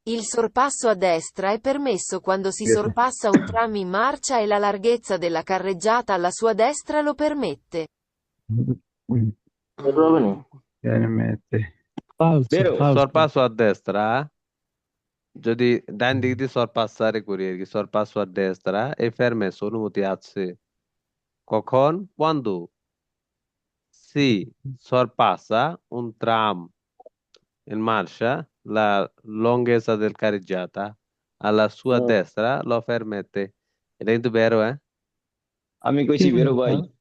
Il sorpasso a destra è permesso quando si sorpassa un tram in marcia e la larghezza della carreggiata alla sua destra lo permette. বের হবে নি Chiaramente. Falso, বেরো falso. Sorpasso a destra, যদি ডান দিক দিয়ে সরপাসারে করি আর কি, sorpasso a destra è permesso, অনুমতি আছে কখন? Quando si sorpassa un tram in marcia, la lunghezza del carreggiata alla sua destra lo permette. এটা কিন্তু বেরো, হ্যাঁ? আমি কি কইছি বেরো ভাই। বলছো?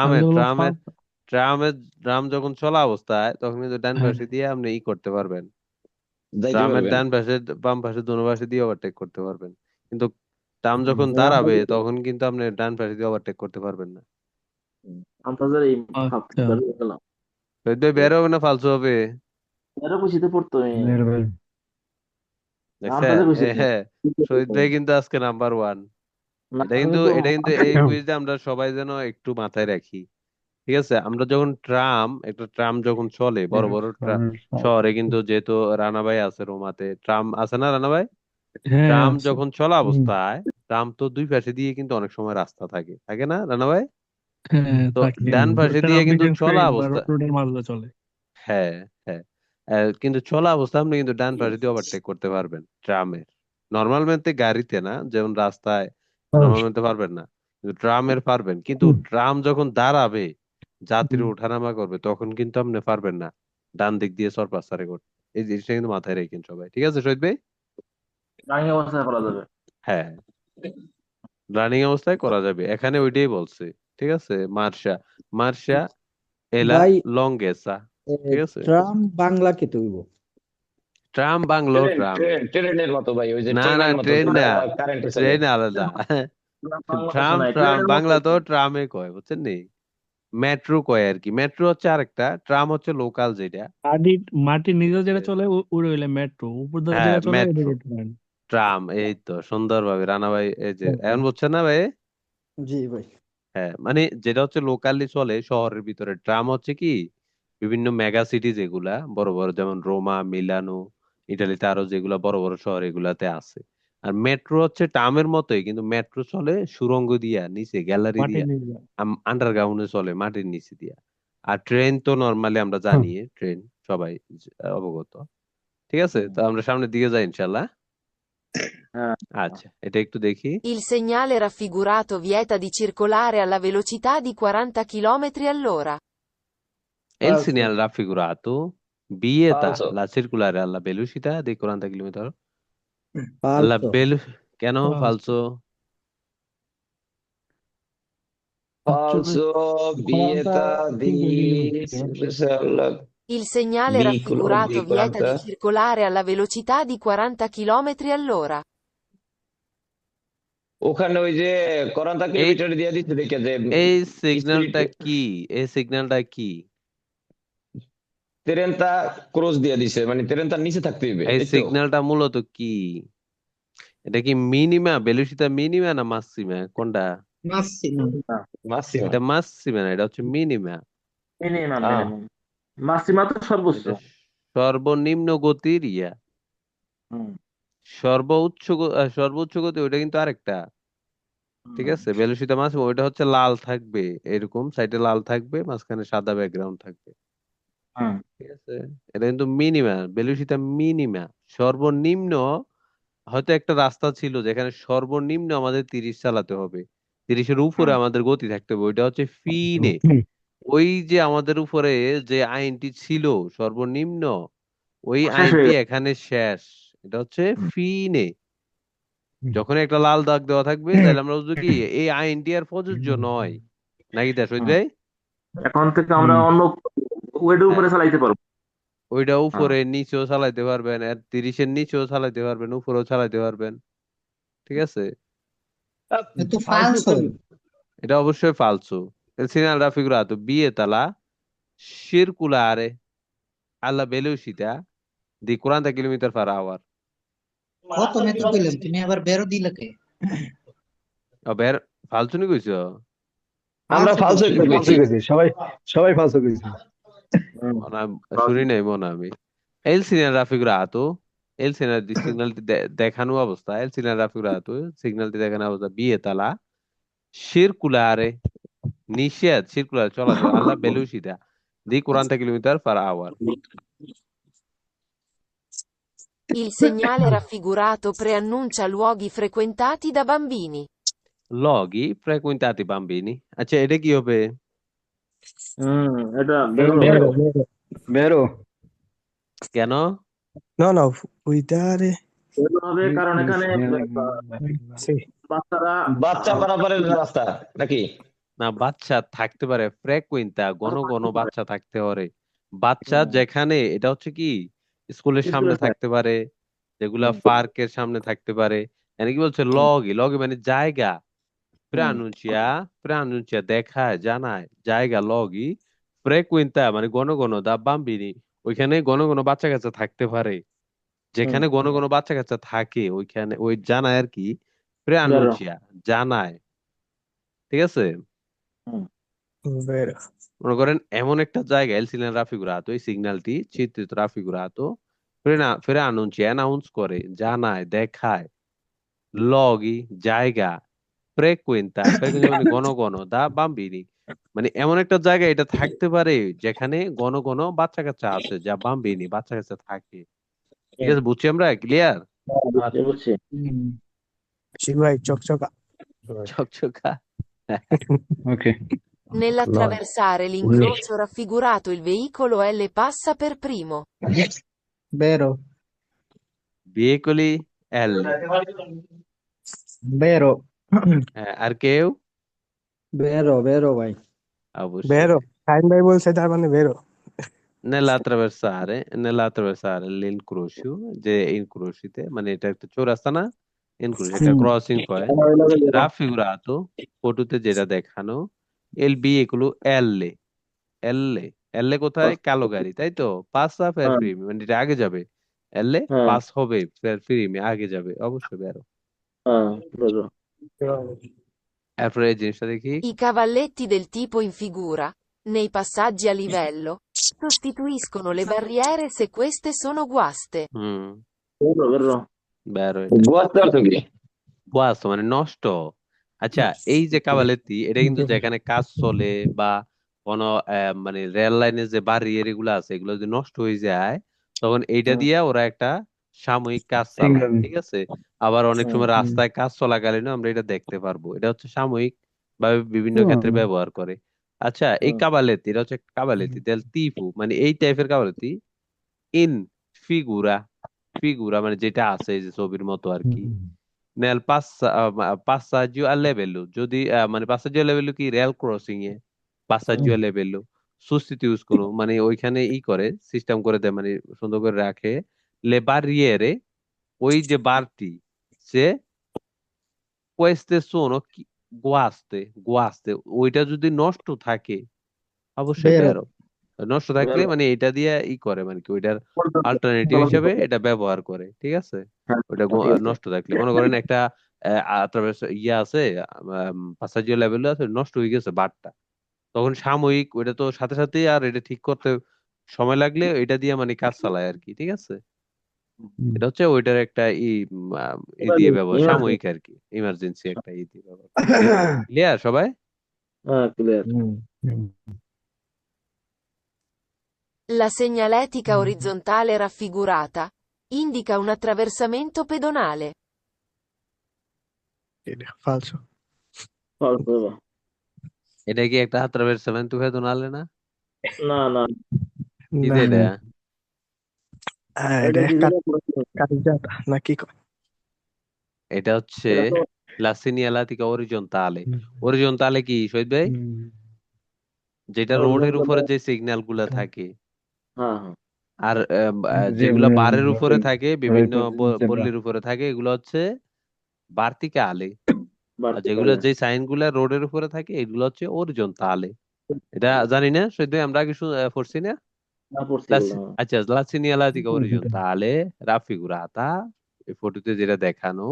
আমি ট্রামে তো বললাম ট্রামে falso. ট্রামে ট্রাম যখন চলা অবস্থায় তখন কিন্তু ডান হ্যাঁ, পাশে দিয়ে আপনি করতে পারবেন। যাইতে ট্রামের পারবেন। ডান পাশে বাম পাশে দোনো পাশে দিয়ে ওভারটেক করতে পারবেন, কিন্তু ট্রাম হুম, যখন আমরা দাঁড়াবে যদি তখন কিন্তু আপনি ডান পাশে দিয়ে ওভারটেক করতে পারবেন না। আমরা যদি এই আচ্ছা। বের হয়ে গেলাম তো বের হবে না ফালতু হবে, এরা খুশিতে পড়তো Vero, vero. আমরা দেখছেন? যে খুশিতে হ্যাঁ, শহীদ ভাই কিন্তু আজকে নাম্বার ওয়ান। না এটা আমি কিন্তু তো এটা কিন্তু এই কুইজটা আমরা সবাই যেন একটু মাথায় রাখি, ঠিক আছে? আমরা যখন একটা ট্রাম যখন চলে বড় বড় শহরে, কিন্তু যেহেতু রানা ভাই আছে রোমাতে, ট্রাম আছে না রানা ভাই? হ্যাঁ ট্রাম আছে। যখন চলা হুম, অবস্থায়, ট্রাম তো দুই পাশে দিয়ে কিন্তু অনেক সময় রাস্তা থাকে, থাকে না রানা ভাই? হ্যাঁ তো থাকে। ডান পাশে দিয়ে ট্রাম কিন্তু বিশেষ করে চলা অবস্থা, রোডের মাঝে চলে। হ্যাঁ, হ্যাঁ, কিন্তু চলা অবস্থা আপনি কিন্তু ডান পাশে দিয়ে ওভারটেক করতে পারবেন ট্রামের। নর্মাল মেতে গাড়িতে না, যেমন রাস্তায় নর্মাল মেতে পারবেন না, কিন্তু ট্রামের পারবেন। কিন্তু হুম, ট্রাম যখন দাঁড়াবে, যাত্রী হুম। ওঠানামা করবে, তখন কিন্তু আপনি পারবেন না ডান দিক দিয়ে সরপাসারে করতে। এই জিনিসটা কিন্তু মাথায় রেখেন সবাই, ঠিক আছে শহীদ ভাই? রানিং অবস্থায় করা যাবে হ্যাঁ, রানিং অবস্থায় করা যাবে, এখানে ওইটাই বলছে, ঠিক আছে? মার্শা মার্শা এলা ভাই লংগেসা, ঠিক আছে? ট্রাম বাংলা কে তুইব? ট্রাম বাংলো ট্রেন ট্রাম। ট্রেন ট্রেনের মতো ভাই, ওই যে না না, ট্রেনের মতো ট্রেন যেটা না, কারেন্টে চলে। ট্রেন আলাদা। বাংলা কথা ট্রাম নাই ট্রাম ট্রেনের মতো বাংলা তো ট্রামে কয়, বুঝছেন নি? মেট্রো কয় আর কি, মেট্রো হচ্ছে আরেকটা, ট্রাম হচ্ছে লোকাল যেটা। মাটি মাটির নিচে যেটা চলে ওটা হইলে মেট্রো, উপর দিয়ে হ্যাঁ, যেটা চলে ওটা মেট্রো হইলো ট্রেন। ট্রাম, এই তো সুন্দর ভাবে রানা ভাই, এই যে এখন বুঝছেন না ভাই? জি ভাই। হ্যাঁ, মানে যেটা হচ্ছে লোকালি চলে শহরের ভিতরে, ট্রাম হচ্ছে কি বিভিন্ন মেগা সিটি যেগুলা বড় বড়, যেমন রোমা, মিলানো, ইটালিতে আরো যেগুলা বড় বড় শহর এগুলাতে আছে। আর মেট্রো হচ্ছে ট্রামের মতোই, কিন্তু মেট্রো চলে সুড়ঙ্গ দিয়া, নিচে গ্যালারি মাটির দিয়া, নিচে। আন্ডারগ্রাউন্ডে চলে মাটির নিচে দিয়া। আর ট্রেন তো নর্মালি আমরা হুম। জানি, ট্রেন সবাই অবগত। ঠিক আছে, তো আমরা সামনের দিকে যাই ইনশাল্লাহ। হ্যাঁ আচ্ছা, এটা একটু দেখি। Il segnale raffigurato vieta di circolare alla velocità di 40 km all'ora. Il ফালসো। segnale raffigurato vieta পাঁচশো। la circolare alla velocità di 40 km alla ফালসো। কেন Falso. ফালসো? Faccio Falso, vieta 45 di km/h. Il segnale veicolo raffigurato di vieta di 40. circolare alla velocità di 40 km all'ora. ওখানে ওই যে 40 এই kilometre দিয়ে দিচ্ছে দেখে যে এই স্পিড সিগন্যালটা কি? এই সিগন্যালটা কি? ট্রেনটা ক্রস দিয়ে দিছে, মানে ট্রেনটা নিচে থাকতে হবে, এই এই তো। সিগন্যালটা মূলত কি? এটা কি মিনিমা ভেলোসিটি মিনিমা না মাসিমা, কোনটা? ম্যাক্সিমাম। মাসিমা। এটা মাসিমা না, এটা হচ্ছে মিনিমা। মিনিমাম হ্যাঁ, মিনিমাম মাসিমা তো সর্বোচ্চ এটা সর্বনিম্ন গতির ইয়া, হুম সর্বোচ্চ গতি ওইটা কিন্তু আরেকটা, ঠিক হুম আছে? ভেলোসিটি মাসিমা ওইটা হচ্ছে লাল থাকবে, এরকম সাইডে লাল থাকবে, মাঝখানে সাদা ব্যাকগ্রাউন্ড থাকবে, হুম ঠিক আছে? এটা কিন্তু মিনিমা, ভেলোসিটি মিনিমা, সর্বনিম্ন। হয়তো একটা রাস্তা ছিল যেখানে সর্বনিম্ন আমাদের 30 চালাতে হবে, 30-এর উপরে হুম আমাদের গতি থাকতে হবে, ওইটা হচ্ছে ফিনে। হুম। ওই যে আমাদের উপরে যে আইনটি ছিল সর্বনিম্ন, ওই শেষ হয়ে আইনটি গেল এখানে শেষ, এটা হচ্ছে হুম, ফিনে। যখন একটা লাল দাগ দেওয়া থাকবে তাহলে আমরা বুঝবো কি এই আইনটি আর প্রযোজ্য নয়, নাকি তা শহীদ হুম। ভাই? এখন থেকে আমরা হুম। অন্য ওয়েটের হ্যাঁ, উপরে চালাইতে পারবো ওইটা হ্যাঁ উপরে নিচেও চালাইতে পারবেন, আর 30-এর নিচেও চালাইতে পারবেন, উপরেও চালাইতে পারবেন, ঠিক আছে? এ তো ফালতু ফালসো। একটা এটা অবশ্যই ফালসু। Il segnale raffigurato vieta la circulare alla velocità di 40 km per hour. কত মেতে কইলাম তুমি আবার বেরো দিলে কে? বের ফালতু নি কইছো? আমরা ফালসো ফালসো কইছি। একটু Falso বেশি। così, সবাই falso così. হুম, মনে হয় শুনি ফালতু। নাই মনে হয় আমি। E il segnale raffigurato El segnale di decană অবস্থা el segnale raffigurato segnale di decană অবস্থা বিয়েতলা circolare নিষেধ circolare চলাচল alla velocità di 40 km/h. Il segnale raffigurato preannuncia luoghi frequentati da bambini. Luoghi frequentati bambini. আচ্ছা এটা কি হবে? এটা বেরো বেরো বেরো কেন? No, no, guidare. বেরো হবে কারণ এখানে Sì. বাচ্চারা বাচ্চা পারাপারের রাস্তা নাকি? না বাচ্চা থাকতে পারে ফ্রেকুয়েন্টা ঘন ঘন বাচ্চা থাকতে পারে বাচ্চা যেখানে এটা হচ্ছে কি স্কুলের সামনে থাকতে পারে যেগুলা পার্কের সামনে থাকতে পারে এখানে কি বলছে লগি লগি মানে জায়গা প্রানুncia দেখায় জানায় জায়গা লগি ফ্রেকুয়েন্টা মানে ঘন ঘন দা বাম্বিনি ওইখানে ঘন ঘন বাচ্চা কাচ্চা থাকতে পারে যেখানে ঘন ঘন বাচ্চা কাচ্চা থাকে ওইখানে ওই জানায় আর কি প্রানুncia জানায় ঠিক আছে Vero. মনে করেন এমন একটা জায়গা এল সিগন্যাল রাফিগুরাতো এই সিগন্যালটি চিত্রিত রাফিগুরাতো ফেরে অ্যানাউন্স করে জানায় দেখায় লগি জায়গা ফ্রেকুয়েন্টা মানে ঘন ঘন দা বাম্বিনি মানে এমন একটা জায়গা এটা থাকতে পারে যেখানে ঘন ঘন বাচ্চা কাচ্চা আছে যা বাম্বিনি বাচ্চা কাচ্চা থাকে ঠিক আছে বুঝছি আমরা ক্লিয়ার বুঝছি Sì, vai, cioc. চকচকা ওকে Nell'attraversare l'incrocio raffigurato il veicolo L passa per primo. Vero, বিয়েকলি এল vero, আর কেউ vero, vai. অবশ্যই Vero. Time by বলছে তার মানে vero. nell'attraversare l'incrocio যে ইনক্রোশিতে মানে এটা একটা চৌরাস্তা না ইনক্রোশ একটা ক্রসিং পয়েন্ট রাফিগুরাতো ফটোতে যেটা দেখানো এল বি এগুলো এল কোথায় কালো গাড়ি তাই তো পাসা ফের ফিরিমি মানে এটা আগে যাবে এল পাস হবে ফের ফিরিমি আগে যাবে অবশ্যই বেরো এরপরে এই জিনিসটা দেখি I cavalletti del tipo in figura, nei passaggi a livello, sostituiscono le barriere se queste sono guaste. বেরো বুঝতে পারছো কি? বাস মানে নষ্ট আচ্ছা এই যে কাভালেতি এটা কিন্তু যেখানে কাজ চলে বা কোনো মানে রেল লাইনে যে বারিয়ার এগুলো আছে এগুলো যদি নষ্ট হয়ে যায় তখন এইটা দিয়ে ওরা একটা সাময়িক কাজ চালায় ঠিক আছে আবার অনেক সময় রাস্তায় কাজ চলাকালীনও আমরা এটা দেখতে পারবো এটা হচ্ছে সাময়িক ভাবে বিভিন্ন ক্ষেত্রে ব্যবহার করে আচ্ছা এই কাভালেতি এটা হচ্ছে কাভালেতি তেল তিফু মানে এই টাইপের কাভালেতি ইন ফিগুরা মানে যেটা আছে এই যে ছবির মতো আর কি nel passaggio a livello যদি মানে passaggio a livello কি rail crossing A passaggio a livello sostituiscono মানে ওইখানে ই করে সিস্টেম করে দেয় মানে সুন্দর করে রাখে le barriere ওই যে বারটি সে queste sono guaste ওইটা যদি নষ্ট থাকে অবশ্যই Vero. বেরো নষ্ট থাকলে মানে এটা দিয়ে ই করে মানে কি ওইটার অল্টারনেটিভ হিসেবে এটা ব্যবহার করে ঠিক আছে ওটা নষ্ট থাকলে মনে করেন একটা ইয়ে আছে পাসাজিও লেভেল আছে নষ্ট হয়ে গেছে বারটা তখন সাময়িক ওইটা তো সাথে সাথে আর এটা ঠিক করতে সময় লাগলে এটা দিয়ে মানে কাজ চালায় আর কি ঠিক আছে এটা হচ্ছে ওইটার একটা ই দিয়ে ব্যবহার সাময়িক আর কি ইমার্জেন্সি একটা ই দিয়ে ব্যবহার ক্লিয়ার সবাই clear La segnaletica orizzontale raffigurata indica un attraversamento pedonale. Falso. এটা কি একটা attraversamento pedonale না না কি যে এটা এটা carreggiata, না কি কয়? এটা হচ্ছে la segnaletica orizzontale কি শহীদ ভাই যেটা রোডের উপরে যে সিগন্যাল গুলা থাকে আর যেগুলা বারের উপরে থাকে বিভিন্ন পল্লীর উপরে থাকে এগুলো হচ্ছে ভার্টিকালে আর যেগুলো যে সাইন গুলা রোডের উপরে থাকে এগুলো হচ্ছে অরিজন্টালে এটা জানি না শহীদ ভাই আমরা আগে পড়ছি না আচ্ছা la segnaletica orizzontale raffigurata এই ফটোতে যেটা দেখানো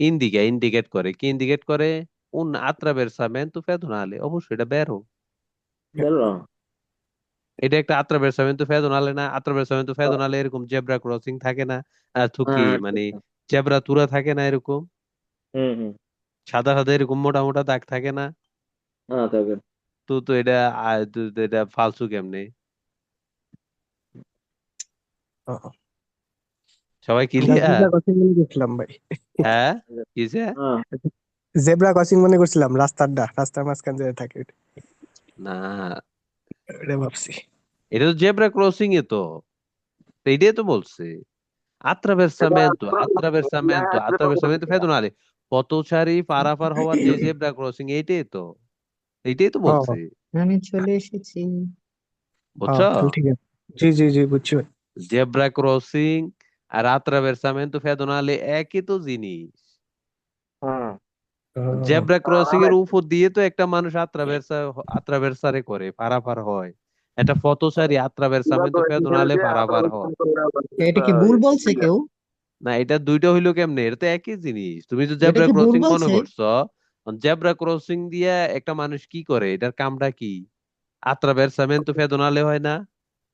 ইন্ডিকেট করে কি ইন্ডিকেট করে un attraversamento pedonale অবশ্যই এটা বেরো এটা একটা attraversamento pedonale না? attraversamento pedonale এরকম জেব্রা ক্রসিং থাকে না? থুকি হ্যাঁ মানে জেব্রা তুরা থাকে না এরকম? হুম হুম সাদা সাদা এরকম মোটা মোটা দাগ থাকে না? হ্যাঁ থাকে। তো তো এটা এটা ফালসু কেমনে? ও, সবাই আমরা ক্লিয়ার? জেব্রা ক্রসিং মনে করছিলাম ভাই। হ্যাঁ কিসে? হ্যাঁ জেব্রা ক্রসিং মনে করছিলাম, রাস্তার মাঝখান দিয়ে থাকে ওইটা। না, ওটা ভাবছি। এটা তো জেব্রা ক্রসিং এ তো এইটাই তো বলছে attraversamento pedonale পথচারী পারাপার হওয়ার যে জেব্রা ক্রসিং এইটাই তো ও, বলছে, আমি চলে এসেছি। বুঝছো? তাহলে ঠিক আছে। জি জি জি, বুঝছি ভাই। জেব্রা ক্রসিং আর attraversamento pedonale একই তো জিনিস। হ্যাঁ ও, জেব্রা ক্রসিং এর উপর দিয়ে তো একটা মানুষ আত্রাভেরসারে করে পারাপার হয়, একটা পথচারী attraversamento pedonale পারাপার হয়। এটা কি ভুল বলছে কেউ? না, এটা দুইটা হইলো কেমনে? এটা তো একই জিনিস। তুমি তো এটা জেব্রা কি ভুল ক্রসিং মনে বলছে? করছো, জেব্রা ক্রসিং দিয়ে একটা মানুষ কি করে, এটার কামটা কি? attraversamento pedonale হয় না?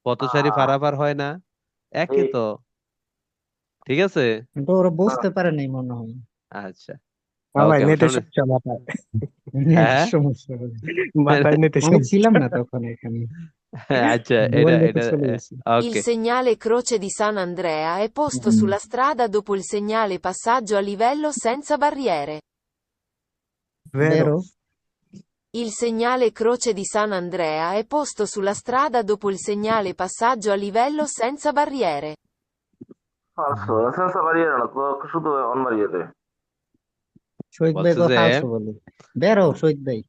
পথচারী পারাপার হয় না? একই তো, ঠিক আছে। এটা ওরা বুঝতে পারে নাই মনে হয়। আচ্ছা, না ভাই, ওকে, আমার নেটের সামনে। সমস্যা মাথায়। হ্যাঁ সমস্যা হবে। মাথায় নেটের আমি ছিলাম সমস্যা। না তখন এখানে, আচ্ছা, মোবাইল নেটে এটা চলে গেছি। Il okay. segnale croce di San Andrea è posto sulla strada dopo il segnale passaggio a livello senza barriere. ভেরো। বেরো। Il segnale croce di San Andrea è posto sulla strada dopo il segnale passaggio a livello senza barriere. falso, senza barriera না তো শুধু on বাড়িয়েতে। শহীদ ভাই বলছে কো যে ফালসু বলে। বেরো শহীদ ভাই।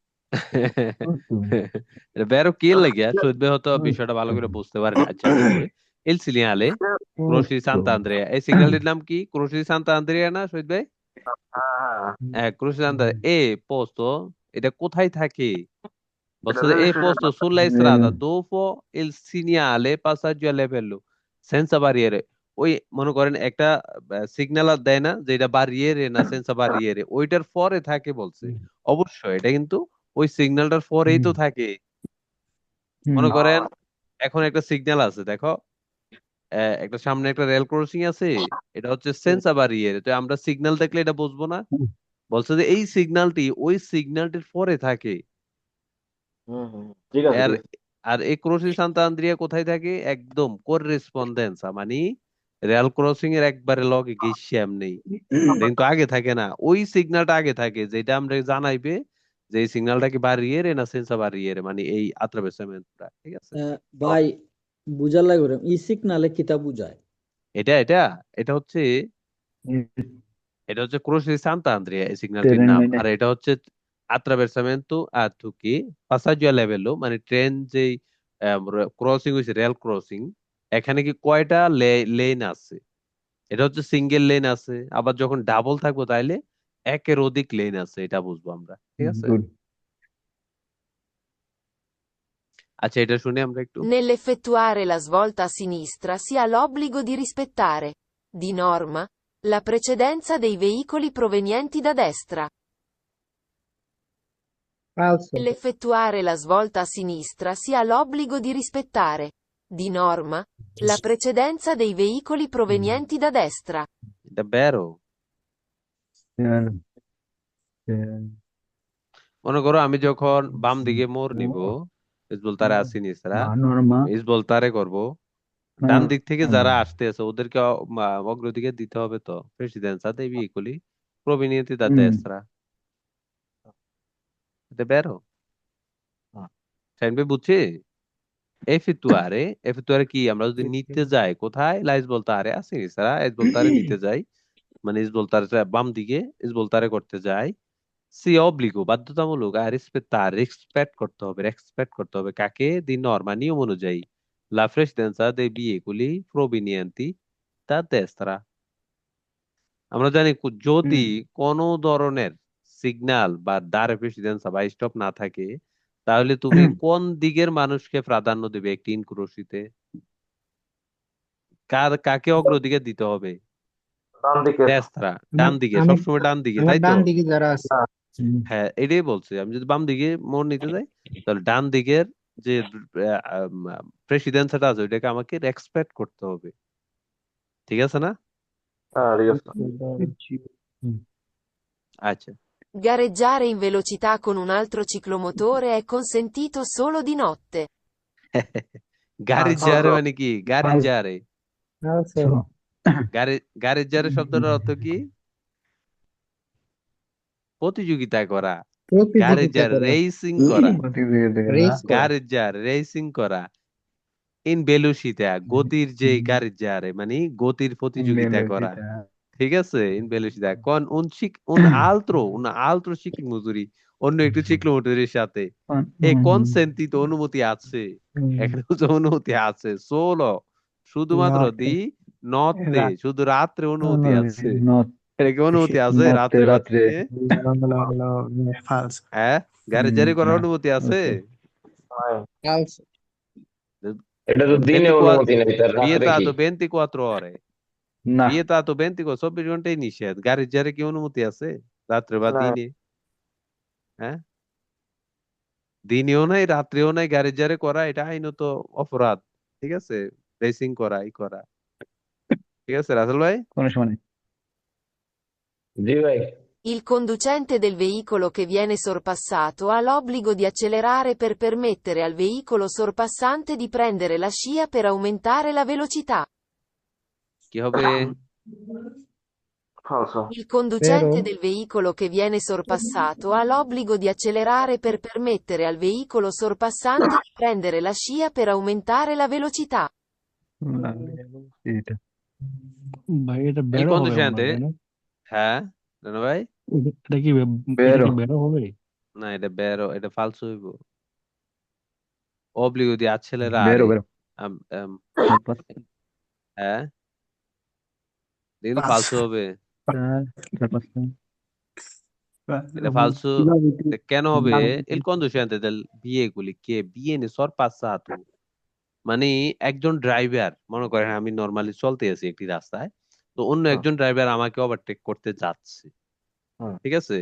এটা বেরো কি লাগিয়া শহীদ ভাই হয়তো বিষয়টা ভালো করে বুঝতে পারেন। আচ্ছা, আমি বলি il segnale Croce di Sant'Andrea, এই সিগন্যালটির নাম কি? Croce di Sant'Andrea না শহীদ ভাই? হ্যাঁ হ্যাঁ হ্যাঁ, Croce di Sant'Andrea এ পোস্তো, এটা কোথায় থাকে? এটা বলছে যে rail A station posto sulla strada dopo il segnale passaggio a livello senza barriere, ওই মনে করেন একটা সিগন্যাল দেয় না যেটা বারিয়েরে না সেন্সা বারিয়েরে, ওইটার পরে থাকে বলছে। অবশ্যই এটা কিন্তু ওই সিগন্যালটার পরেই তো থাকে। মনে করেন এখন একটা সিগন্যাল আছে, দেখো একটা সামনে একটা রেল ক্রসিং আছে, এটা হচ্ছে সেন্সা বারিয়েরে, তো আমরা সিগন্যাল দেখলে এটা বুঝবো না? বলছে যে এই সিগন্যালটি ওই সিগন্যালটির পরে থাকে। হুম হুম ঠিক আছে আর ঠিক আছে। আর এই ক্রসি সান্তা আন্দ্রিয়া কোথায় থাকে? একদম করেসপন্ডেন্সা মানে রেল ক্রসিং এর একবারে লগে গেছি এমনি। এটা কিন্তু আগে থাকে না, ওই সিগন্যালটা আগে থাকে যেটা আমরা জানাইবে যে এই সিগন্যালটা কি বাড়িয়ে না সেন্সা বাড়িয়ে মানে এই আত্রাবেসামেন্টটা, ঠিক আছে। ভাই বুঝার লাগে ওরম ই সিগনালে কিতা বুঝায়? এটা এটা এটা হচ্ছে ক্রসি সান্তা আন্দ্রিয়া এই সিগন্যালটির নাম। আর এটা হচ্ছে attraversamento a tutti passaggio a livello মানে ট্রেন যেই ক্রসিং হয়েছে রেল ক্রসিং, এখানে কি কয়টা লেন আছে? এটা হচ্ছে সিঙ্গেল লেন আছে, আবার যখন ডাবল থাকবো তাইলে একের অধিক লেন আছে, এটা বুঝবো আমরা, ঠিক আছে। আচ্ছা, এটা শুনে আমরা একটু। Nell'effettuare la svolta a sinistra si ha l'obbligo di rispettare, di norma, la precedenza dei veicoli provenienti da destra. ফালসু। Nell'effettuare la svolta a sinistra si ha l'obbligo di rispettare, di norma, la precedenza dei veicoli provenienti da destra. এটা বেরো মনে করো আমি যখন বাম দিকে মোড় নিব, ইসবলতারে আসিনিসরা ইসবলতারে করব, ডান দিক থেকে যারা আসতে আছে ওদেরকে অগ্রাধিকার দিতে হবে তো, প্রেসিডেন্সা dei veicoli provenienti da destra, এটা বেরো সাইন ভাই বুঝছি। এফেক্টুয়ারে কি আমরা যদি নিতে যাই কোথায়, লা ইসবলতারে আসিনিসরা ইসবলতারে নিতে যাই, মানে ইসবলতারে বাম দিকে ইসবলতারে করতে যাই, সি অব্লিগো বাধ্যতামূলক, আর রেসপেক্ট করতে হবে কাকে? দি নরমা নিয়ম অনুযায়ী, লা প্রেসিডেন্সা দে বিয়েগুলি প্রোভিনিয়েন্তি তা দেস্ত্রা। আমরা জানি যদি কোনো ধরনের সিগন্যাল বা দাঁড়ে প্রেসিডেন্সা বা স্টপ না থাকে, তাহলে তুমি কোন দিকের মানুষকে প্রাধান্য দেবে একটি ইনক্রোশিতে? কাকে অগ্রাধিকার দিতে হবে? ডান দিকে দেস্ত্রা, ডান দিকে, আমি সবসময় ডান দিকে, আমার তাই তো? ডান দিকে যারা আছে। হ্যাঁ, এটাই বলছে। আমি যদি বাম দিকে মোড় নিতে যাই তাহলে ডান দিকের যে প্রেসিডেন্সিটা আছে ওইটাকে আমাকে রেসপেক্ট করতে হবে, ঠিক আছে না? হ্যাঁ ঠিক আছে। আচ্ছা, Gareggiare in velocità con un altro ciclomotore è consentito solo di notte. গাড়ির ফালসো। মানে কি? গাড়ির Also, গাড়ির শব্দটার অর্থ কি? প্রতিযোগিতা করা, প্রতিযোগিতা করা, রেসিং করা, রেস করা। রেসিং করা। ইন ভেলোসিটা গতির যে গাড়ির মানে গতির প্রতিযোগিতা করা, ঠিক আছে? ইন ভেলোসিটা con un altro ciclomotori, অন্য একটি ciclomotoরের সাথে consentito অনুমতি আছে, এখানে হচ্ছে অনুমতি আছে, solo শুধুমাত্র দি নতে, শুধু রাত্রে অনুমতি আছে। এটা কি অনুমতি আছে রাত্রে বাতিতে? ফালস হ্যাঁ, গাড়ি করার অনুমতি আছে? Also, এটা তো দিনে অনুমতি নেই, তার রাত্রে কি? Vietato 24 ore, vietato 24 ঘন্টাই নিষেধ। গাড়ি কি অনুমতি আছে রাত্রে বা না। দিনে? হ্যাঁ, দিনেও নাই রাত্রেও নাই গাড়ি করা, এটা আইনত অপরাধ, ঠিক আছে? রেসিং করা, করা, ঠিক আছে রাসেল ভাই? কোনো সময় নেই। জি ভাই। Il conducente del veicolo che viene sorpassato ha l'obbligo di accelerare per permettere al veicolo sorpassante di prendere la scia per aumentare la velocità. কি হবে? ফালসো। Il conducente Vero. del veicolo che viene sorpassato ha l'obbligo di accelerare per permettere al veicolo sorpassante di prendere la scia per aumentare la velocità. ভাই এটা Il বেরো হবে মনে conducente, হয়, তাই না? হ্যাঁ রানা ভাই? এটা কি বেরো। বেরো হবে? না, এটা বেরো, এটা ফালসো হইব। Obbligo di accelerare, বেরো বেরো হ্যাঁ, কিন্তু ফালসো হবে। এটা ফালসো কেন হবে? Il conducente del veicolo che viene sorpassato, মানে একজন ড্রাইভার, মনে করেন আমি নর্মালি চলতে আছি একটি রাস্তায়, তো অন্য একজন ড্রাইভার আমাকে ওভারটেক করতে যাচ্ছে, ঠিক আছে?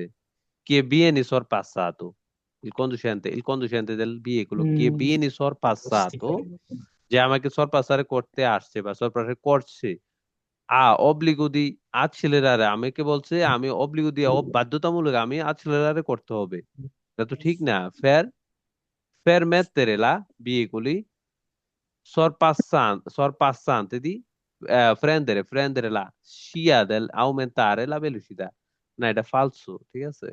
Che viene sorpassato, il conducente del veicolo che viene sorpassato, যে আমাকে সরপাসারে করতে আসছে বা সরপাসারে করছে, obbligo di accelerare, আমাকে বলছে আমি obbligo di বাধ্যতামূলক আমি accelerare করতে হবে, এটা তো ঠিক না? Permettere la veicoli sorpassante di prendere la scia del aumentare la velocità, না এটা ফালসো, ঠিক আছে?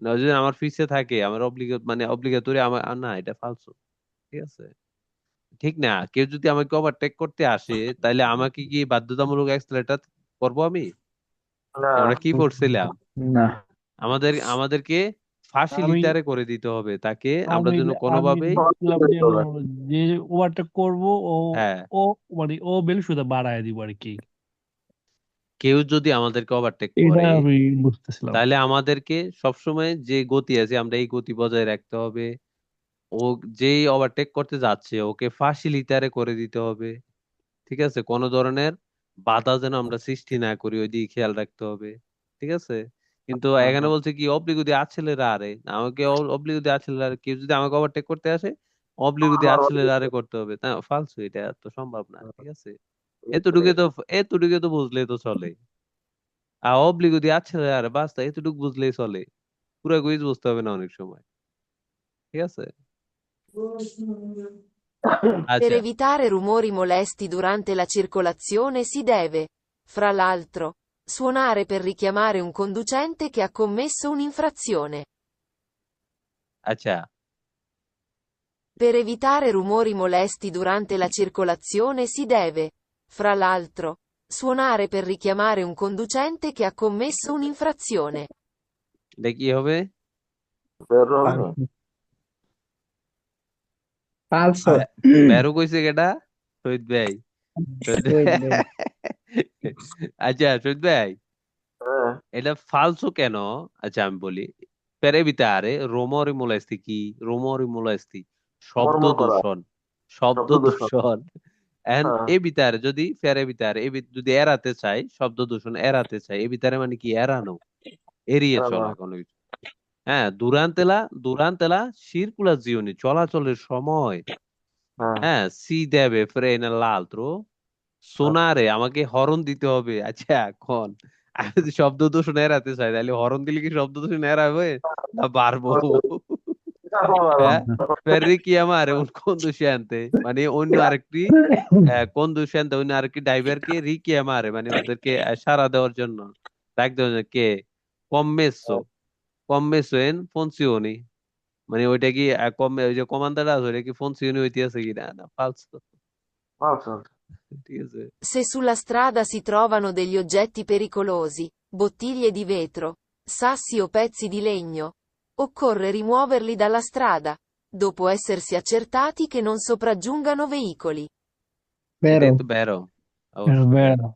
না, যদি আমার পিছে থাকে আমার অব্লিগেটরি আমার, না এটা ফালসো, ঠিক আছে? ঠিক না? কেউ যদি আমাকে ওভারটেক করতে আসে তাহলে আমাকে কি বাধ্যতামূলক অ্যাক্সিলারেটর করবো আমি? না। আমরা কি করছিলাম? না আমাদেরকে আমি ফাঁসিলিটারে করে দিতে হবে তাকে, আমরা আমি যেন আমি কোনোভাবেই, বুঝলাম যে যে ওভারটেক করবো হ্যাঁ, ও মানে ও বেলুসুদা বাড়ায় দিব আর কি, কেউ যদি আমাদেরকে ওভারটেক এটা করে আমি বুঝতেছিলাম। তাহলে আমাদেরকে সবসময় যে গতি আছে আমরা এই গতি বজায় রাখতে হবে। ও যেই ওভারটেক করতে যাচ্ছে ওকে ফাঁসিলিটারে করে দিতে হবে, ঠিক আছে? কোনো ধরনের বাধা যেন আমরা সৃষ্টি না করি ওই দিকে খেয়াল রাখতে হবে, ঠিক আছে? কিন্তু এখানে বলছে কি অব্লিগো দি accelerare, আমাকে অব্লিগো দি accelerare, কেউ যদি আমাকে ওভারটেক করতে আসে অব্লিগো দি accelerare করতে হবে, তা ফালসু, এটা তো সম্ভব না, ঠিক আছে? এতটুকু তো বুঝলে তো চলে। অব্লিগো দি accelerare বাস্তা, এতটুকু বুঝলেই চলে, পুরো কুইজ বুঝতে হবে না অনেক সময়, ঠিক আছে? Per আচ্ছা, evitare rumori molesti durante la circolazione si deve, fra l'altro, suonare per richiamare un conducente che ha commesso un'infrazione. আচ্ছা, Per evitare rumori molesti durante la circolazione si deve, fra l'altro, suonare per richiamare un conducente che ha commesso un'infrazione. এটা কি হবে? বের হবে। Also, বেরো কইছে কেটা? শহীদ ভাই, শহীদ ভাই। wait, wait. আচ্ছা শহীদ ভাই, হ্যাঁ। এটা ফালসো কেন? আচ্ছা আমি বলি, per evitare rumori molesti কি? rumori molesti শব্দ মর্মর করা। দূষণ, শব্দ শব্দ দূষণ। দূষণ। and হ্যাঁ। evitare যদি per evitare, যদি এড়াতে চাই, শব্দ দূষণ এড়াতে চাই, evitare মানে কি? এড়ানো, এড়িয়ে এড়ানো। চলা কোনো কিছু, হ্যাঁ, durante la circolazione, চলাচলের সময়, হ্যাঁ হ্যাঁ, si deve frenare l'altro, শোনারে আমাকে হরন দিতে হবে। আচ্ছা, এখন আমি যদি শব্দ দূষণ এড়াতে চাই তাহলে হরন দিলে কি শব্দ দূষণ এড়াবে না পারবো? হ্যাঁ, per richiamare un conducente মানে অন্য আরেকটি conducente, অন্য আরেকটি ড্রাইভারকে রিকিয়ামারে মানে ওদেরকে সাড়া দেওয়ার জন্য, ডাক দেওয়ার জন্য, কে কম্মেসো, কম্মেসো এন ফোনসিওনি, মানে ওইটা কি ওই যে কমান্ডার আছে ওইটা কি ফোনসিওনি হইতেছে কিনা, না ফালসো। আচ্ছা ঠিক আছে। Se sulla strada si trovano degli oggetti pericolosi, bottiglie di vetro, sassi o pezzi di legno, occorre rimuoverli dalla strada, dopo essersi accertati che non sopraggiungano veicoli. এটাই Vero? তো বেরো, È অবশ্যই বেরো। vero.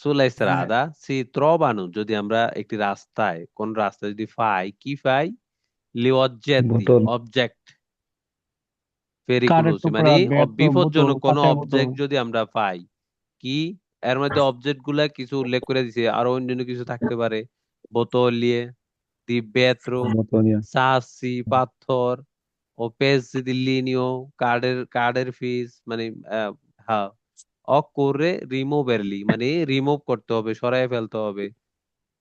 সুলা হ্যাঁ স্ত্রাদা সি ট্রবানো, যদি আমরা একটি রাস্তায়, কোন রাস্তায় যদি ফাই, কি ফাই, লি অবজেক্টি, বোতল অবজেক্ট কারের পেরিকুলোসি মানে টুকরা, ব্যাট, বোতল, বিপজ্জনক কোন কাঁচের বোতল। অবজেক্ট যদি আমরা পাই, কি এর মধ্যে অবজেক্ট গুলা কিছু উল্লেখ করে দিছে, আরো অন্যান্য কিছু থাকতে পারে, বোতল লিয়ে, দি বেত্রো, বোতল সাসি পাথর, ও পেজ দি লিনিও, কার্ডের ফিস মানে হ্যাঁ, অকোরে রিমুভেরলি মানে রিমুভ করতে হবে, সরাই ফেলতে হবে।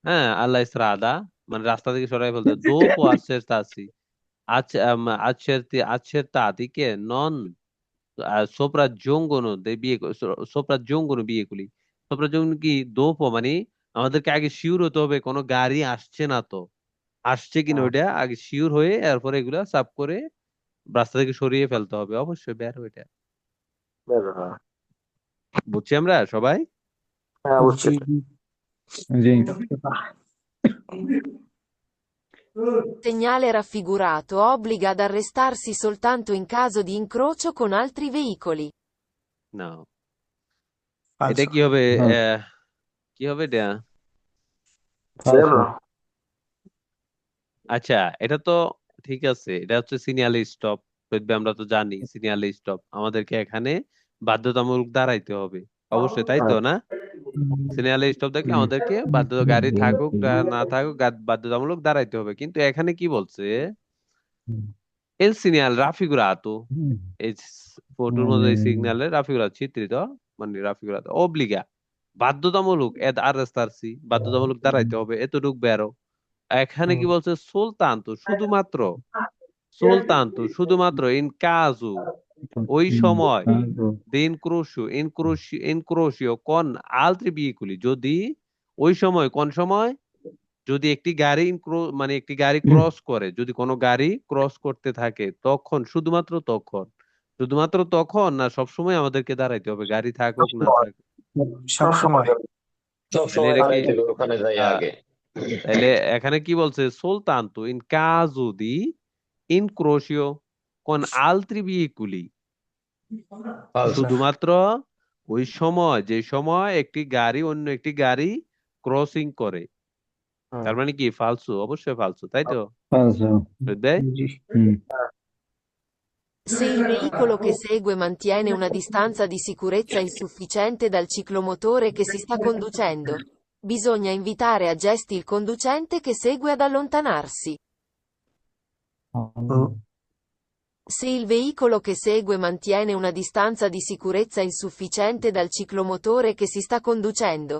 হ্যাঁ, আল্লাহ ইসরাদা মানে রাস্তা থেকে সরাই ফেলতে হবে। দোপো accertarsi, accertati che non sopraggiungono dei veicoli, sopraggiungono veicoli, sopraggiungono কি দোপো মানে আমাদেরকে আগে শিওর হতে হবে কোনো গাড়ি আসছে না তো, আসছে কিনা ওইটা আগে শিওর হয়ে এরপরে এগুলা সাফ করে রাস্তা থেকে সরিয়ে ফেলতে হবে, অবশ্যই বের ওইটা। হ্যাঁ বুঝছি আমরা সবাই? হ্যাঁ বুঝছি। জি জি জি Segnale raffigurato obbliga ad arrestarsi soltanto in caso di incrocio con altri veicoli. না, এটা falso কি হবে? হ্যাঁ কি হবে এটা? ফালসো বেরো আচ্ছা, এটা তো ঠিক আছে, এটা হচ্ছে সিগন্যাল স্টপ, আমরা তো জানি সিগন্যাল স্টপ আমাদেরকে এখানে বাধ্যতামূলক দাঁড়াইতে হবে, অবশ্যই তাই তো না? সিগন্যাল স্টপ দেখলে আমাদেরকে গাড়ি থাকুক না থাকুক বাধ্যতামূলক দাঁড়াইতে হবে, কিন্তু এখানে কি বলছে, এল সিগন্যাল রাফিগুরাতো, এই ফটোর মধ্যে এই সিগন্যালের রাফিগুরাতো চিত্রিত, মানে রাফিগুরাতো অব্লিগা বাধ্যতামূলক, এদ আররেস্তারসি বাধ্যতামূলক দাঁড়াইতে হবে, এতটুক বেরো। এখানে কি বলছে, শুধুমাত্র ইন কাজু, ওই সময়, ইনক্রোশিও কোন আলত্রি বিয়েকুলি, যদি ওই সময়, কোন সময়, যদি একটি গাড়ি মানে একটি গাড়ি ক্রস করে, যদি কোনো গাড়ি ক্রস করতে থাকে তখন, শুধুমাত্র তখন না সবসময় আমাদেরকে দাঁড়াইতে হবে, গাড়ি থাকুক না থাকুক? সব সময় সব তাহলে সময় এটা কি দাঁড়াইতে হবে ওখানে যাই আহ, আগে। তাহলে এখানে কি বলছে, soltanto in caso di incrocio con altri veicoli, ফালসো। শুধুমাত্র ওই সময়, যে সময় একটি গাড়ি অন্য একটি গাড়ি ক্রসিং করে, তার মানে কি ফালসু, অবশ্যই ফালসু, তাই তো? ফালসো বুঝবে? জি Se il veicolo che segue mantiene una distanza di sicurezza insufficiente dal ciclomotore che si sta conducendo, bisogna invitare a gesti il conducente che segue ad allontanarsi. Se il veicolo che segue mantiene una distanza di sicurezza insufficiente dal ciclomotore che si sta conducendo,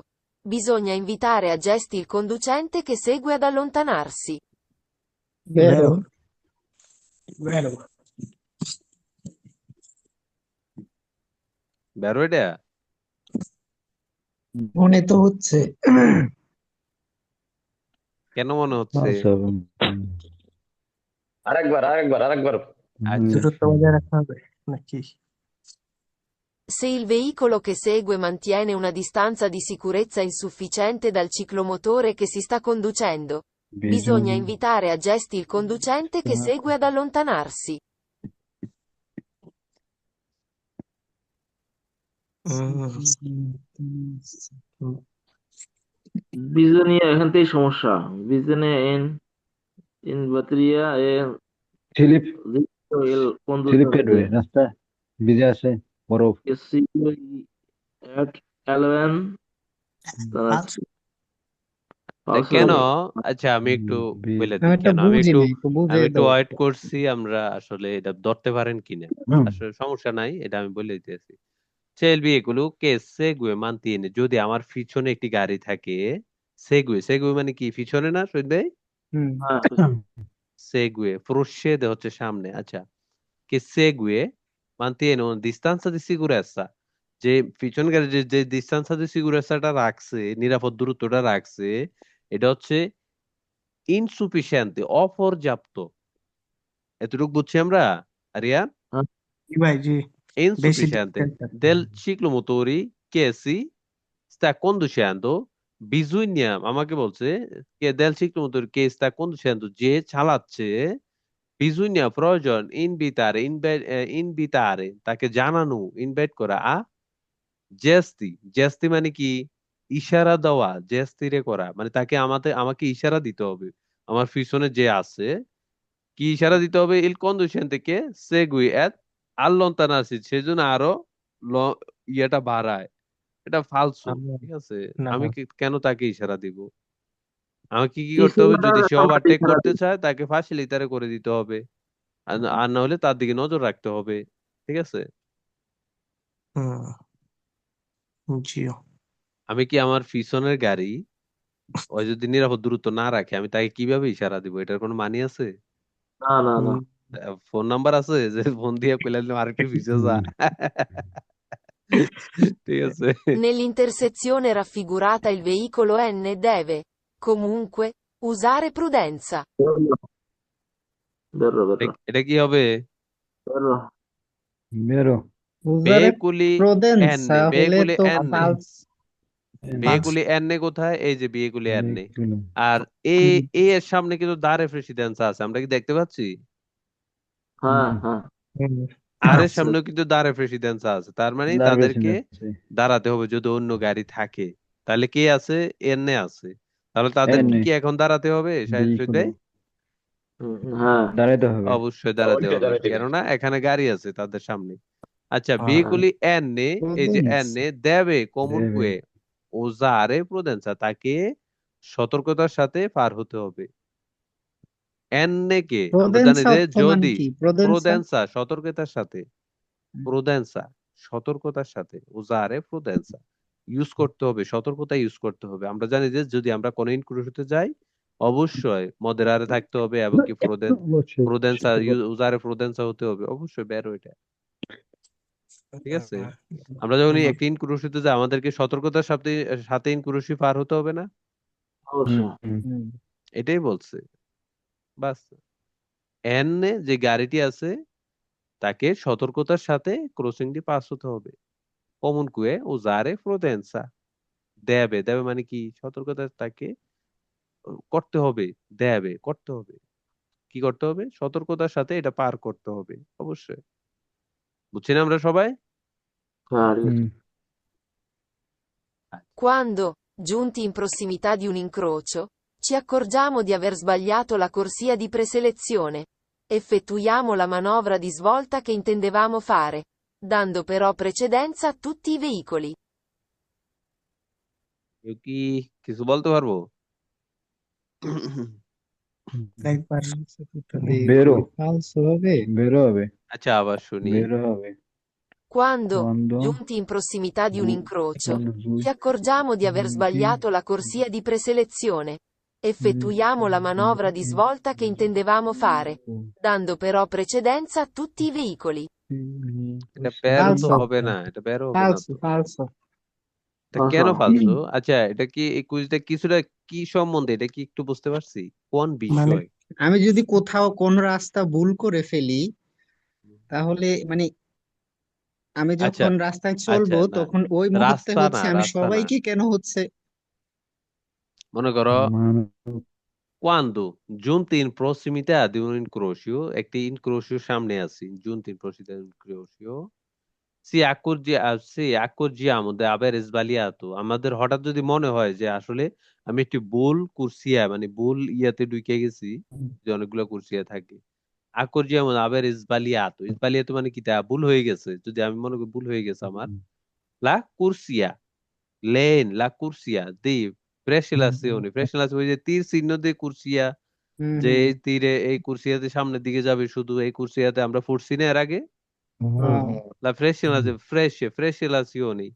bisogna invitare a gesti il conducente che segue ad allontanarsi. vero vero বেরো এটা। মনে তো হচ্ছে কেন মনে হচ্ছে? ফালসো আরেকবার আচ্ছা, দূরত্ব বজায় রাখতে হবে নাকি Se il veicolo che segue mantiene una distanza di sicurezza insufficiente dal ciclomotore che si sta conducendo, bisogna invitare a gesti il conducente che segue ad allontanarsi. বিজনিয়া এখান থেকেই সমস্যা। বিজনে এন ইন বাতরিয়া স্লিপ el স্লিপ conducente কেটবে রাস্তা ভিজে আছে বরফ at 11 falso falso কেন হবে। আচ্ছা আমি একটু বি বলে আমি দিই একটা কেন বুঝি নাই, একটু বুঝিয়ে দাও। ওয়েট করছি আমরা আসলে এটা ধরতে পারেন কিনা আসলে সমস্যা নাই এটা আমি বলে দিতেছি সেলবি এগুলো কে সেগুয়ে mantiene যদি আমার পিছনে একটি গাড়ি থাকে সেগুয়ে সেগুয়ে মানে কি পিছনে না শহীদ ভাই হুম। হ্যাঁ সেগুয়ে প্রসেদে হচ্ছে সামনে আচ্ছা কে সেগুয়ে mantiene una distanza di sicurezza যে পিছন গাড়ি যে distanza di sicurezzaটা রাখছে নিরাপদ দূরত্বটা রাখছে এটা হচ্ছে ইনসুফিসিয়েন্ট অপর্যাপ্ত এতটুকু বুঝছি আমরা আরিয়ান হ্যাঁ জি ভাই, জি। বেশি insufficiente distance আছে। del ciclomotori che si sta conducendo bisogna আমাকে বলছে কে del ciclomotori che sta conducendo যে চালাচ্ছে bisogna প্রয়োজন invitare তাকে জানানো ইনভাইট করা জেস্তি মানে কি ইশারা দেওয়া জেস্তিরে করা মানে তাকে আমাকে ইশারা দিতে হবে আমার পিছনে যে আছে কি ইশারা দিতে হবে ইল কন্ডিশন থেকে সেগুই এত আল্লন্তানাসি সেজন্য আরো ইয়েটা বাড়ায় এটা ফালসু ঠিক আছে না, আমি কেন তাকে ইশারা দিব আমাকে কি কি করতে হবে যদি সে সংখ্যাটি ওভারটেক ছাড়া করতে চায় তাকে ফাঁসিলিটারে করে দিতে হবে আর না হলে তার দিকে নজর রাখতে হবে ঠিক আছে জিও। আমি কি আমার পিছনের গাড়ি ওই যদি নিরাপদ দূরত্ব না রাখে আমি তাকে কিভাবে ইশারা দিব এটার কোনো মানে আছে না না না ফোন নাম্বার আছে যে ফোন দিয়ে কইলে আরেকটু পিছিয়ে যা ঠিক আছে Nell'intersezione raffigurata il veicolo N deve, comunque, usare prudenza. বেরো বেরো এটা কি হবে বেরো বেরো উজারে বেকুলি প্রোদেন্সা এন্নে হলে বেকুলি তো এন্নে ফালস। বেকুলি এন্নে কোথায় এই যে বেকুলি এন্নে বেকুলি আর এ এ এর সামনে কিন্তু দারে প্রেসিডেন্সা আছে আমরা কি দেখতে পাচ্ছি হ্যাঁ হ্যাঁ আর এর আছে। সামনেও কিন্তু দারে প্রেসিডেন্সা আছে তার মানে দাঁড় তাদেরকে আছে দাঁড়াতে হবে যদি অন্য গাড়ি থাকে তাহলে কে আছে এন্নে আছে তাহলে তাদেরকে এনে কি এখন দাঁড়াতে হবে শহীদ বেকুলি ভাই হ্যাঁ দাঁড়াইতে হবে অবশ্যই দাঁড়াতে অবশ্যই হবে দাঁড়াতে হবে। কেননা এখানে গাড়ি আছে তাদের সামনে আচ্ছা হ্যাঁ ভেহিকুলি এন্নে এই যে প্রোদেন্স এন্নে দেবে দেবে কোমুনকুয়ে ওজারে প্রুদেন্সা তাকে সতর্কতার সাথে পার হতে হবে এন্নে কে আমরা জানি প্রোদেন্সা যে অর্থ মানে যদি কি? প্রোদেন্সা প্রুদেন্সা সতর্কতার সাথে প্রুদেন্সা সতর্কতার সাথে ওজারে প্রুদেন্সা ইউজ করতে হবে সতর্কতা ইউজ করতে হবে আমরা জানি যে যদি আমরা কোনো ইনক্লুশনে যাই অবশ্যই মদেরারে থাকতে হবে এবং কি অবশ্যই প্রুদেন্সা সেটা উজারে প্রুদেন্সা হতে হবে অবশ্যই বেরো এটা ঠিক আছে আমরা যখন একটা ইনক্লুশিতে যাই আমাদেরকে সতর্কতার সাথে সাথে ইনক্লুসিভ পার হতে হবে না অবশ্যই এটাই বলছে বাস এন যে গাড়িটি আছে তাকে সতর্কতার সাথে ক্রসিংটি পাস হতে হবে comunque usare prudenza দেবে দেবে মানে কি সতর্কতা তাকে করতে হবে দেবে করতে হবে কি করতে হবে সতর্কতার সাথে এটা পার করতে হবে অবশ্যই বুঝছি না আমরা সবাই হ্যাঁ ঠিক আছে। Quando, giunti in prossimità di un incrocio, ci accorgiamo di aver sbagliato la corsia di preselezione. Effettuiamo la manovra di svolta che intendevamo fare, dando però precedenza a tutti i veicoli. কেউ কি কিছু বলতে পারবো একবার বেরো ফালস হবে। বেরো হবে আচ্ছা আবার শুনি বেরো হবে Quando, quando giunti in prossimità di un incrocio, quando ci accorgiamo di aver sbagliato la corsia di preselezione. Effettuiamo la manovra di svolta che intendevamo fare, dando però precedenza a tutti i veicoli. এটা বেরো তো Falso. হবে না এটা বেরো হবে না ফালসো তো ফালসো। এটা কেন ফালসু আচ্ছা এটা কি এই কুইজটা কিছুটা কি সম্বন্ধে এটা কি একটু বুঝতে পারছি কোন মানে বিষয় আমি যদি কোথাও কোন রাস্তা ভুল করে ফেলি তাহলে মানে আমি আচ্ছা যখন রাস্তায় আচ্ছা চলবো না তখন ওই মুহূর্তে রাস্তা হচ্ছে না আমি রাস্তা না সবাইকে কেন হচ্ছে মনে করো মানব quando giunti in prossimità di un incrocio একটি incrocio সামনে আছি giunti in prossimità di un incrocio si accorgiamo di aver sbagliato আমাদের হঠাৎ যদি মনে হয় যে আসলে আমি একটি ভুল কুরসিয়া মানে ভুল ইয়াতে ঢুকে গেছি যে অনেকগুলো কুরসিয়া থাকে accorgiamo di aver sbagliato মানে কি তা ভুল হয়ে গেছে যদি আমি মনে করি ভুল হয়ে গেছে আমার la corsia la corsia di প্রেসিলাসিওনি ওই যে তীর চিহ্ন দিয়ে কুরসিয়া, হুম যে হুম এই তীরে এই কুরসিয়াতে সামনের দিকে যাবে, শুধু এই কুরসিয়াতে আমরা ফুটছি না এর আগে। হ্যাঁ প্রেসিলাসিওনি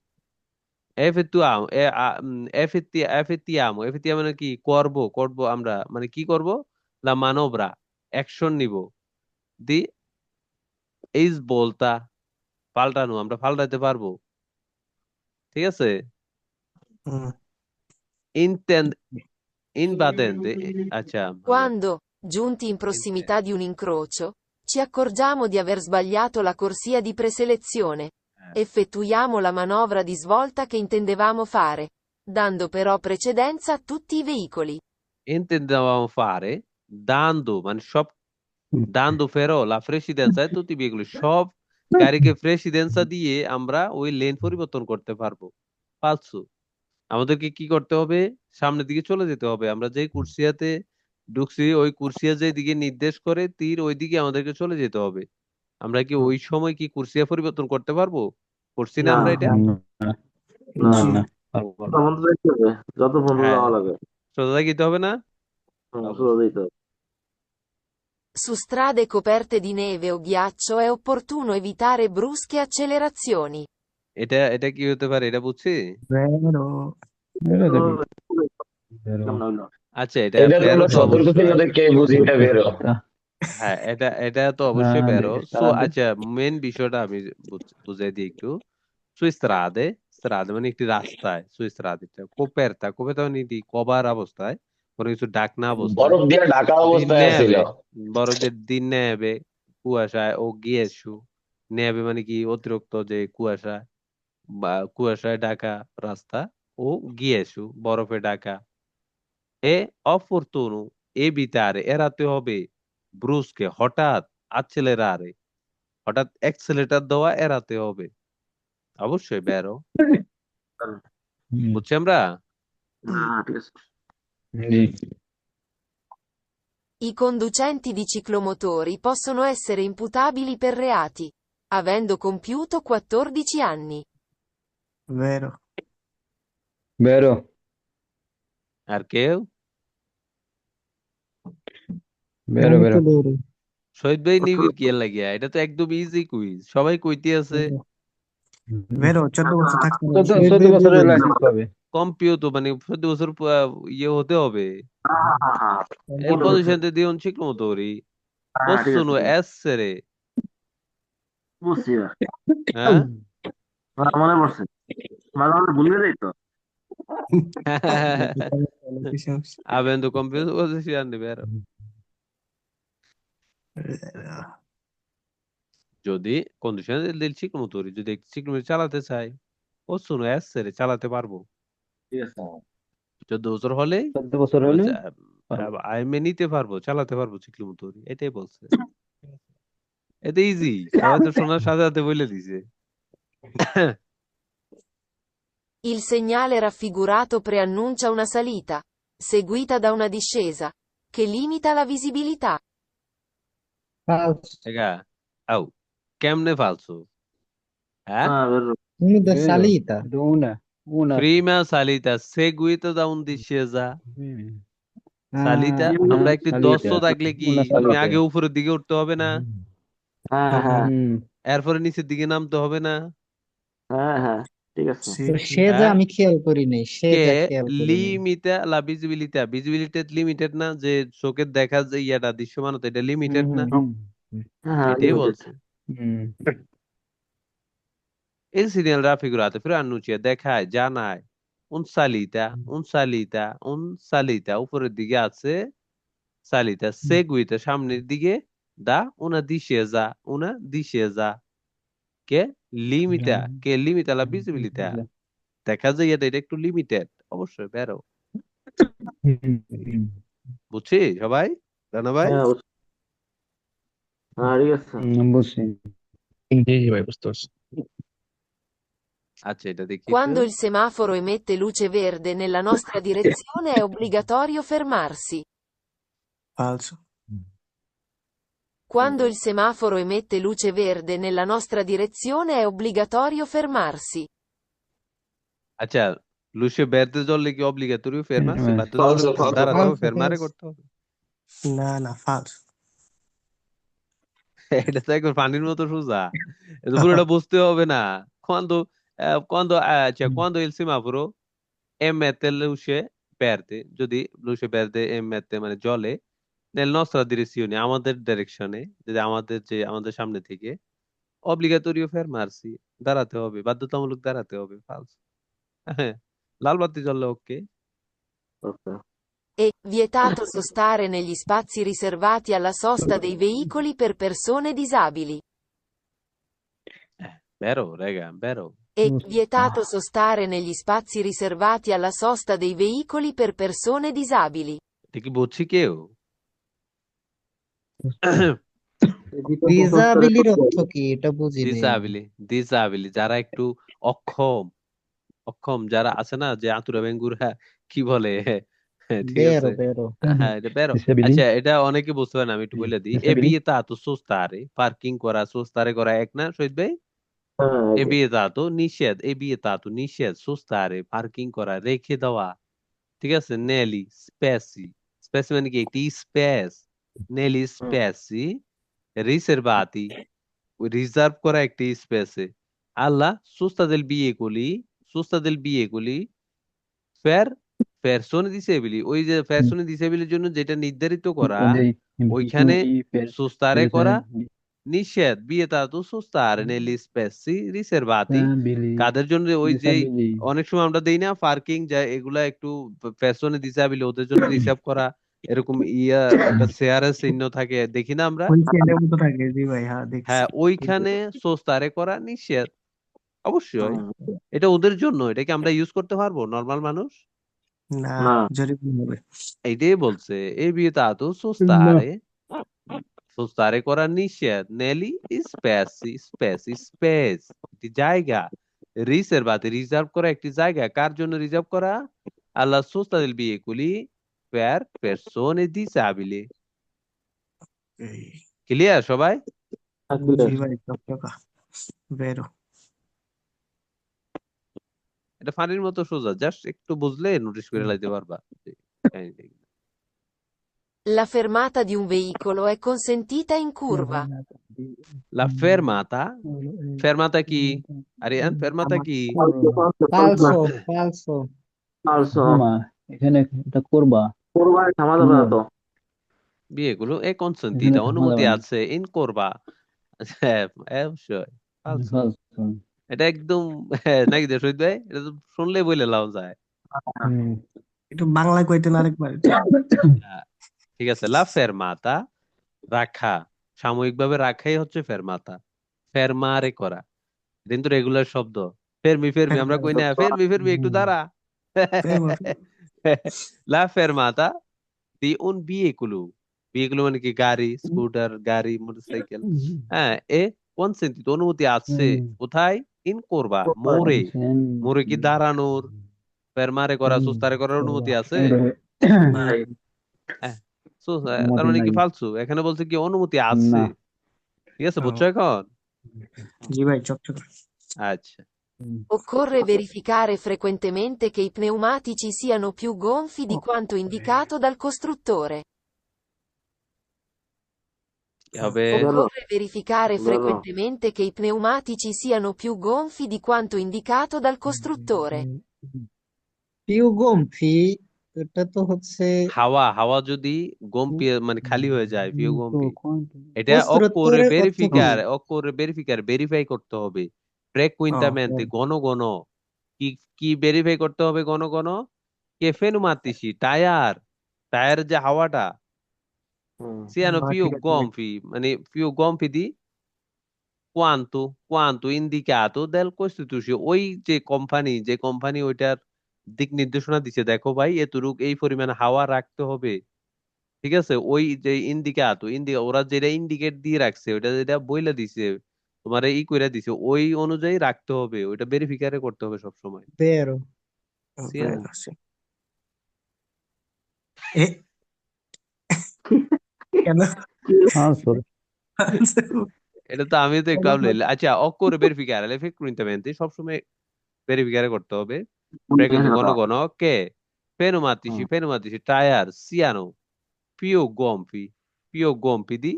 এফেতিয়ামো মানে কি, করব আমরা, মানে কি করব, লা মানোব্রা, অ্যাকশন নিব, দি এইজ বলতা, পাল্টানো, আমরা পাল্টাতে পারবো, ঠিক আছে। হুম। ইনটেন্ড ইনবাদেন্তে, আচ্ছা ভালো। Quando, giunti in prossimità di un incrocio, ci accorgiamo di aver sbagliato la corsia di preselezione. Effettuiamo la manovra di svolta che intendevamo fare, dando però precedenza a tutti i veicoli. Intendevamo fare, dando মানে সব, dando però la precedenza a tutti i veicoli, সব গাড়িকে প্রেসিডেন্সা দিয়ে আমরা ওই lane পরিবর্তন করতে পারবো। পালসু, আমাদেরকে কি করতে হবে, সামনের দিকে চলে যেতে হবে। আমরা যে কুরসিয়াতে ঢুকছি, ওই কুরসিয়া যে দিকে নির্দেশ করে তীর, ওই দিকে আমাদেরকে চলে যেতে হবে। আমরা কি ওই সময় কি কুরসিয়া পরিবর্তন করতে পারবো? করছি না না আমরা এটা? না জি। না, তখন তো যাইতে হবে, যত পর্যন্ত হ্যাঁ, যাওয়া লাগে। সোজা যেতে হবে না? সোজা যাইতে হবে। Su strade coperte di neve o ghiaccio è opportuno evitare brusche accelerazioni. এটা কি হতে পারে, এটা বুঝছি। Vero. Vero তো devi. কেমন হইলো? আচ্ছা, এটা এটা বেরো তোমরা তো সতর্ক অবশ্যই। চিহ্ন দেখে বুঝি এটা বেরো। হ্যাঁ, এটা তো অবশ্যই না, বেরো। দেখে সো তারা আচ্ছা, মেন বিষয়টা আমি বুঝাই দিই একটু। Su strade, strade মানে একটি রাস্তায়, su strade, কোপেরতা মানে এটি কভার অবস্থায়, কোনো কিছু ঢাকনা অবস্থায়, বরফ দিয়ে ঢাকা দি অবস্থায় আছিল। নেবে, বরফদের দিন নেবে, কুয়াশায়, ও গিয়েছু, নেবে মানে কি অতিরিক্ত যে কুয়াশা, বা কুয়াশায় ঢাকা রাস্তা, ও গিয়েছু বরফে ঢাকা, এ অপরতুনু, এবিটারে এড়াতে হবে, ব্রুসকে হঠাৎ, accelerare হঠাৎ অ্যাক্সেলেটার দেওয়া এড়াতে হবে। অবশ্যই বেরো, বুঝছি আমরা। না ঠিক আছে। জি। I conducenti di ciclomotori possono essere imputabili per reati, avendo compiuto 14 anni. Vero. Vero. আর কেউ? Vero, আমি তো vero. বেরো। শহীদ ভাই নিবিড় কি এর লাগিয়া, এটা তো একদম ইজি কুইজ, সবাই কইতে আছে। Vero, 14 বছর থাকতে হবে। 14 বছরের লাইসেন্স পাবে। কম্পিউটার মানে 14 বছর ইয়ে হতে হবে। Il হ্যাঁ, conducente di un ciclomotori হ্যাঁ, ঠিক possono আছে, essere, বুঝছি এবার। হ্যাঁ মনে পড়ছে, মাঝে মাঝে ভুলে যাই তো। avendo compiuto 14 anni, vero? যদি conducente del ciclomotori, যদি একটি ciclomotor চালাতে চাই, possono essere, চালাতে পারবো। ঠিক আছে। 14 বছর হলে 14 বছর হলে আইমে নিতে পারবো, চালাতে পারবো ciclomotori, এটাই বলছে। এটা ইজি, সবাই তো শোনার সাথে সাথে বলে দিছে। Il segnale raffigurato preannuncia una salita, seguita da una discesa, che limita la visibilità. Falso. Raga, oh, কেমনে ফালসু? হ্যাঁ, বের Unida Vero. salita. Una. prima salita seguita da un discesa, সালিতা, Ah, আমরা একটি salita. দস্ত থাকলে কি Una তুমি salita. আগে উপরের দিকে উঠতে হবে না, হ্যাঁ হ্যাঁ এরপরে নিচের দিকে নামতে হবে না? হ্যাঁ হ্যাঁ ঠিক আছে। Sì. তো সে যা হ্যাঁ, আমি খেয়াল করি নাই, সে কে যা খেয়াল করি নাই। লিমিটা লা ভিজিবিলিটা, ভিজিবিলিটি লিমিটেড না, যে চোখের দেখা যে ইয়াটা দৃশ্যমানতা, এটা লিমিটেড না, হ্যাঁ এটাই limited. বলছে। Il segnale raffigurato preannuncia, দেখায়, জানায়, un salita, উপরের দিকে আছে, salita, seguita, সামনের দিকে, da una discesa, che limita la visibilità, দেখা যায় এটা একটু লিমিটেড, অবশ্যই বেরো। বুঝছি সবাই, রানা ভাই? হ্যাঁ বুঝছি। হ্যাঁ ঠিক আছে। বুঝছি। জি জি ভাই, বুঝতে পারছি। আচ্ছা, এটা দেখি Quando একটু। il semaforo emette luce verde nella nostra direzione è obbligatorio fermarsi. Falso. Quando il semaforo emette luce verde nella nostra direzione è obbligatorio fermarsi. আচ্ছা, Luce verde জলে কি obligatory fermarsi? Fermarsi. বাধ্য জলে Falso, falso. দাঁড়াতে হবে, falso, ফেরমারে falso. করতে হবে। না না ফালস এটা তো একবার পানির মতো সোজা। এটা পুরোটা বুঝতে হবে না। Quando il semaforo emette luce verde, যদি luce verde emette মানে জ্বলে nel nostra direzione, আমাদের ডাইরেকশনে, যদি আমাদের সামনে থেকে obligatorio fermarsi, দাঁড়াতে হবে, বাধ্যতামূলক দাঁড়াতে হবে। ফালস। হ্যাঁ, লাল বাতি জ্বললে ওকে। Okay. È vietato sostare negli spazi riservati alla sosta dei veicoli per persone disabili. বেরো রেগা বেরো। È vietato sostare negli spazi riservati alla sosta dei veicoli per persone disabili. এটা কি বুঝছি কেউ? ডিজাবিলির অর্থ কি এটা বুঝি নেই আমি। ডিসাবিলি যারা একটু অক্ষম যারা আছে না, যে আতুরা বেঙ্গুরা কি বলে, ঠিক বেরো আছে। বেরো হ্যাঁ, এটা বেরো। Disabili. আচ্ছা, এটা অনেকে বুঝতে পারে না, আমি একটু বলে দিই। এ Disabili. বিয়েতাতো সোস্তারে, পার্কিং করা সোস্তারে করা এক না শহীদ ভাই? হ্যাঁ, এ বিয়েতাতো নিষেধ, সোস্তারে পার্কিং করা, রেখে দেওয়া, ঠিক আছে। নেলি স্পেসি মানে কি একটি স্পেস, নেলি স্পেসি রিজার্ভাতি, রিজার্ভ করা একটি স্পেসে, আল্লাহ সুস্তা দেল বিয়েগুলি ফের পেরসোনে দিসেবিলি, ওই যে পেরসোনে দিসেবিলির জন্য যেটা নির্ধারিত করা, ওইখানে সুস্তারে করা নিষেধ। বিয়েতাতো সুস্তারে নেলি স্পেসি রিজার্ভাতি, কাদের জন্য? ওই যে অনেক সময় আমরা দেই না পার্কিং, যা এগুলা একটু পেছনে দিসাবিলি, ওদের জন্য রিজার্ভ করা, এরকম একটা চেয়ারের চিহ্ন থাকে, দেখি না আমরা? হ্যাঁ, ওইখানে সোস্তারে করা নিষেধ অবশ্যই। এটা ওদের জন্য, এটা কি আমরা ইউজ করতে পারবো নর্মাল মানুষ? না না। জরিমানা হবে এইটাই বলছে, এই বিয়েতাতো সোস্তারে করা নিষেধ। নেলি স্পেস একটি জায়গা, রিজার্ভ করা একটি জায়গা, কার জন্য রিজার্ভ করা? আল্লাহ সোস্তা দেল বিয়েগুলি per persone disabili. ক্লিয়ার সবাই? জি ভাই চকচকা বেরো এটা ফানির মতো সোজা, জাস্ট একটু বুঝলে নোটিস করে লাইতে পারবা। La fermata di un veicolo è consentita in curva. La fermata কি? আরিয়ান, fermata কি? ফালসো ফালসো ফালসো মামা এখানে এটা করবা কোরবানি থামা যাবে না তো। বিয়েগুলো এ কনসেন্টিটা, অনুমতি আছে, ইন করবা। অবশ্যই ফালসো। এটা একদম নাকি দে শহীদ ভাই, এটা তো শুনলে বলে লাও যায়। একটু বাংলায় কইতেন আরেকবার ঠিক আছে। লা ফেরমাতা রাখা, সাময়িকভাবে রাখাই হচ্ছে ফেরমাতা। ফেরমারে করা কিন্তু রেগুলার শব্দ। ফেরমি আমরা কই না, ফেরমি একটু দাঁড়া। লা ফেরমাতা দি উন বিয়েগুলো মানে কি গাড়ি, স্কুটার, গাড়ি, মোটরসাইকেল। হ্যাঁ, এ কনসেন্টিত, অনুমতি আছে কোথায়? ইন করবা, মোরে কি দাঁড়ানোর, ফেরমারে করা, সুস্তারে করার অনুমতি আছে? তার মানে কি ফালতু? এখানে বলছে কি অনুমতি আছে। ঠিক আছে, বুঝছো এখন? জি ভাই চকচকা আচ্ছা। Occorre verificare frequentemente che i pneumatici siano più gonfi di quanto indicato dal costruttore. Occorre verificare frequentemente che i pneumatici siano più gonfi di quanto indicato dal costruttore. Piu গম্ফি এটা তো হচ্ছে হাওয়া যদি গম্পি মানে খালি হয়ে যায়, পিউ গম্পি, এটা costruttore ভেরিফাই করতে হবে। ফ্রেকুয়েন্টামেন্টে, ঘন ঘন। কি ভেরিফাই করতে হবে ঘন ঘন? কে ফেনুমাতিসি, টায়ার যে হাওয়াটা, সিয়ানো পিউ গম্পি, মানে পিউ গম্পি দি কোয়ান্তো ইন্ডিকাতো দেল কোস্টিটিউশন, ওই যে কোম্পানি ওইটার দিক নির্দেশনা দিছে, দেখো ভাই এতটুক এই পরিমাণ হাওয়া রাখতে হবে। ঠিক আছে, ওই যে ওরা যেটা ইন্ডিকেট দিয়ে রাখছে, ওইটা যেটা বইলা দিছে তোমার কইরা দিছে, ওই অনুযায়ী রাখতে হবে, ওইটা ভেরিফিকারে করতে হবে সবসময়। বেরো কেন এটা তো আমি তো একটু আচ্ছা, অক্কোরে ভেরিফিকারে, এফেক্টুইন্টামেন্টে সবসময় ভেরিফিকারে করতে হবে। Frequency ঘন ঘন কে fermatici tire siano più gonfi di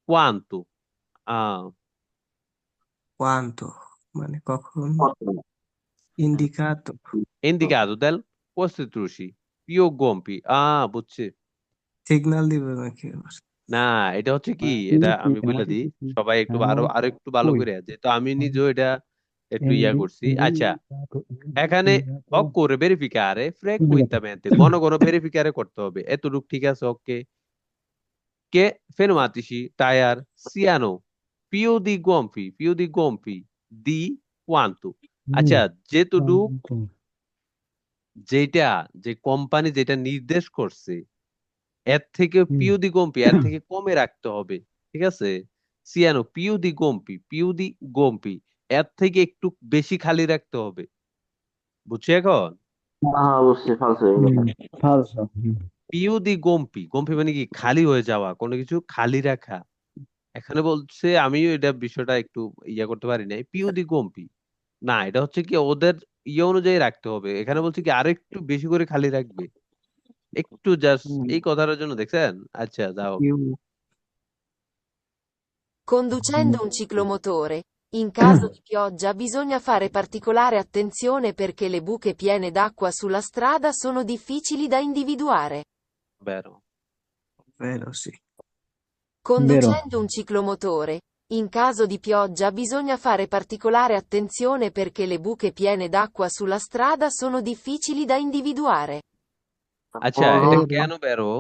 quanto ah, quanto মানে কখন indicato indicato del costruci più gonfi বুঝছি সিগন্যাল দিবে নাকি আবার? না এটা হচ্ছে কি এটা আমি বলে দিই সবাই একটু আরো একটু ভালো করে যেহেতু আমি নিজেও এটা একটু ইয়া করছি আচ্ছা এখানে occorre verificare frequentemente ঘন ঘন verificare করতে হবে এতটুকু ঠিক আছে ওকে che pneumatici tire siano più di gonfi di quanto আচ্ছা যেটুকু যেটা যে কোম্পানি যেটা নির্দেশ করছে এর থেকে পিউ দি গম্পি এর থেকে কমে রাখতে হবে ঠিক আছে সিয়ানো পিউ দি গম্পি এর থেকে একটু বেশি খালি রাখতে হবে বুঝছো এখন অবশ্যই ফালসো এগুলো। falso পিউ দি গম্পি মানে কি খালি হয়ে যাওয়া কোনো কিছু খালি রাখা এখানে বলছে আমিও এটা বিষয়টা একটু ইয়া করতে পারি নাই পিউ দি গম্পি না এটা হচ্ছে কি ওদের ইয়ে অনুযায়ী রাখতে হবে এখানে বলছে কি আরো একটু বেশি করে খালি রাখবে একটু জাস্ট এই কথাটার জন্য দেখছেন আচ্ছা যাও Conducendo un ciclomotore, in caso di pioggia bisogna fare particolare attenzione perché le buche piene d'acqua sulla strada sono difficili da individuare. vero vero sì Conducendo un ciclomotore, in caso di pioggia bisogna fare particolare attenzione perché le buche piene d'acqua sulla strada sono difficili da individuare. আচ্ছা এটা কেন বেরো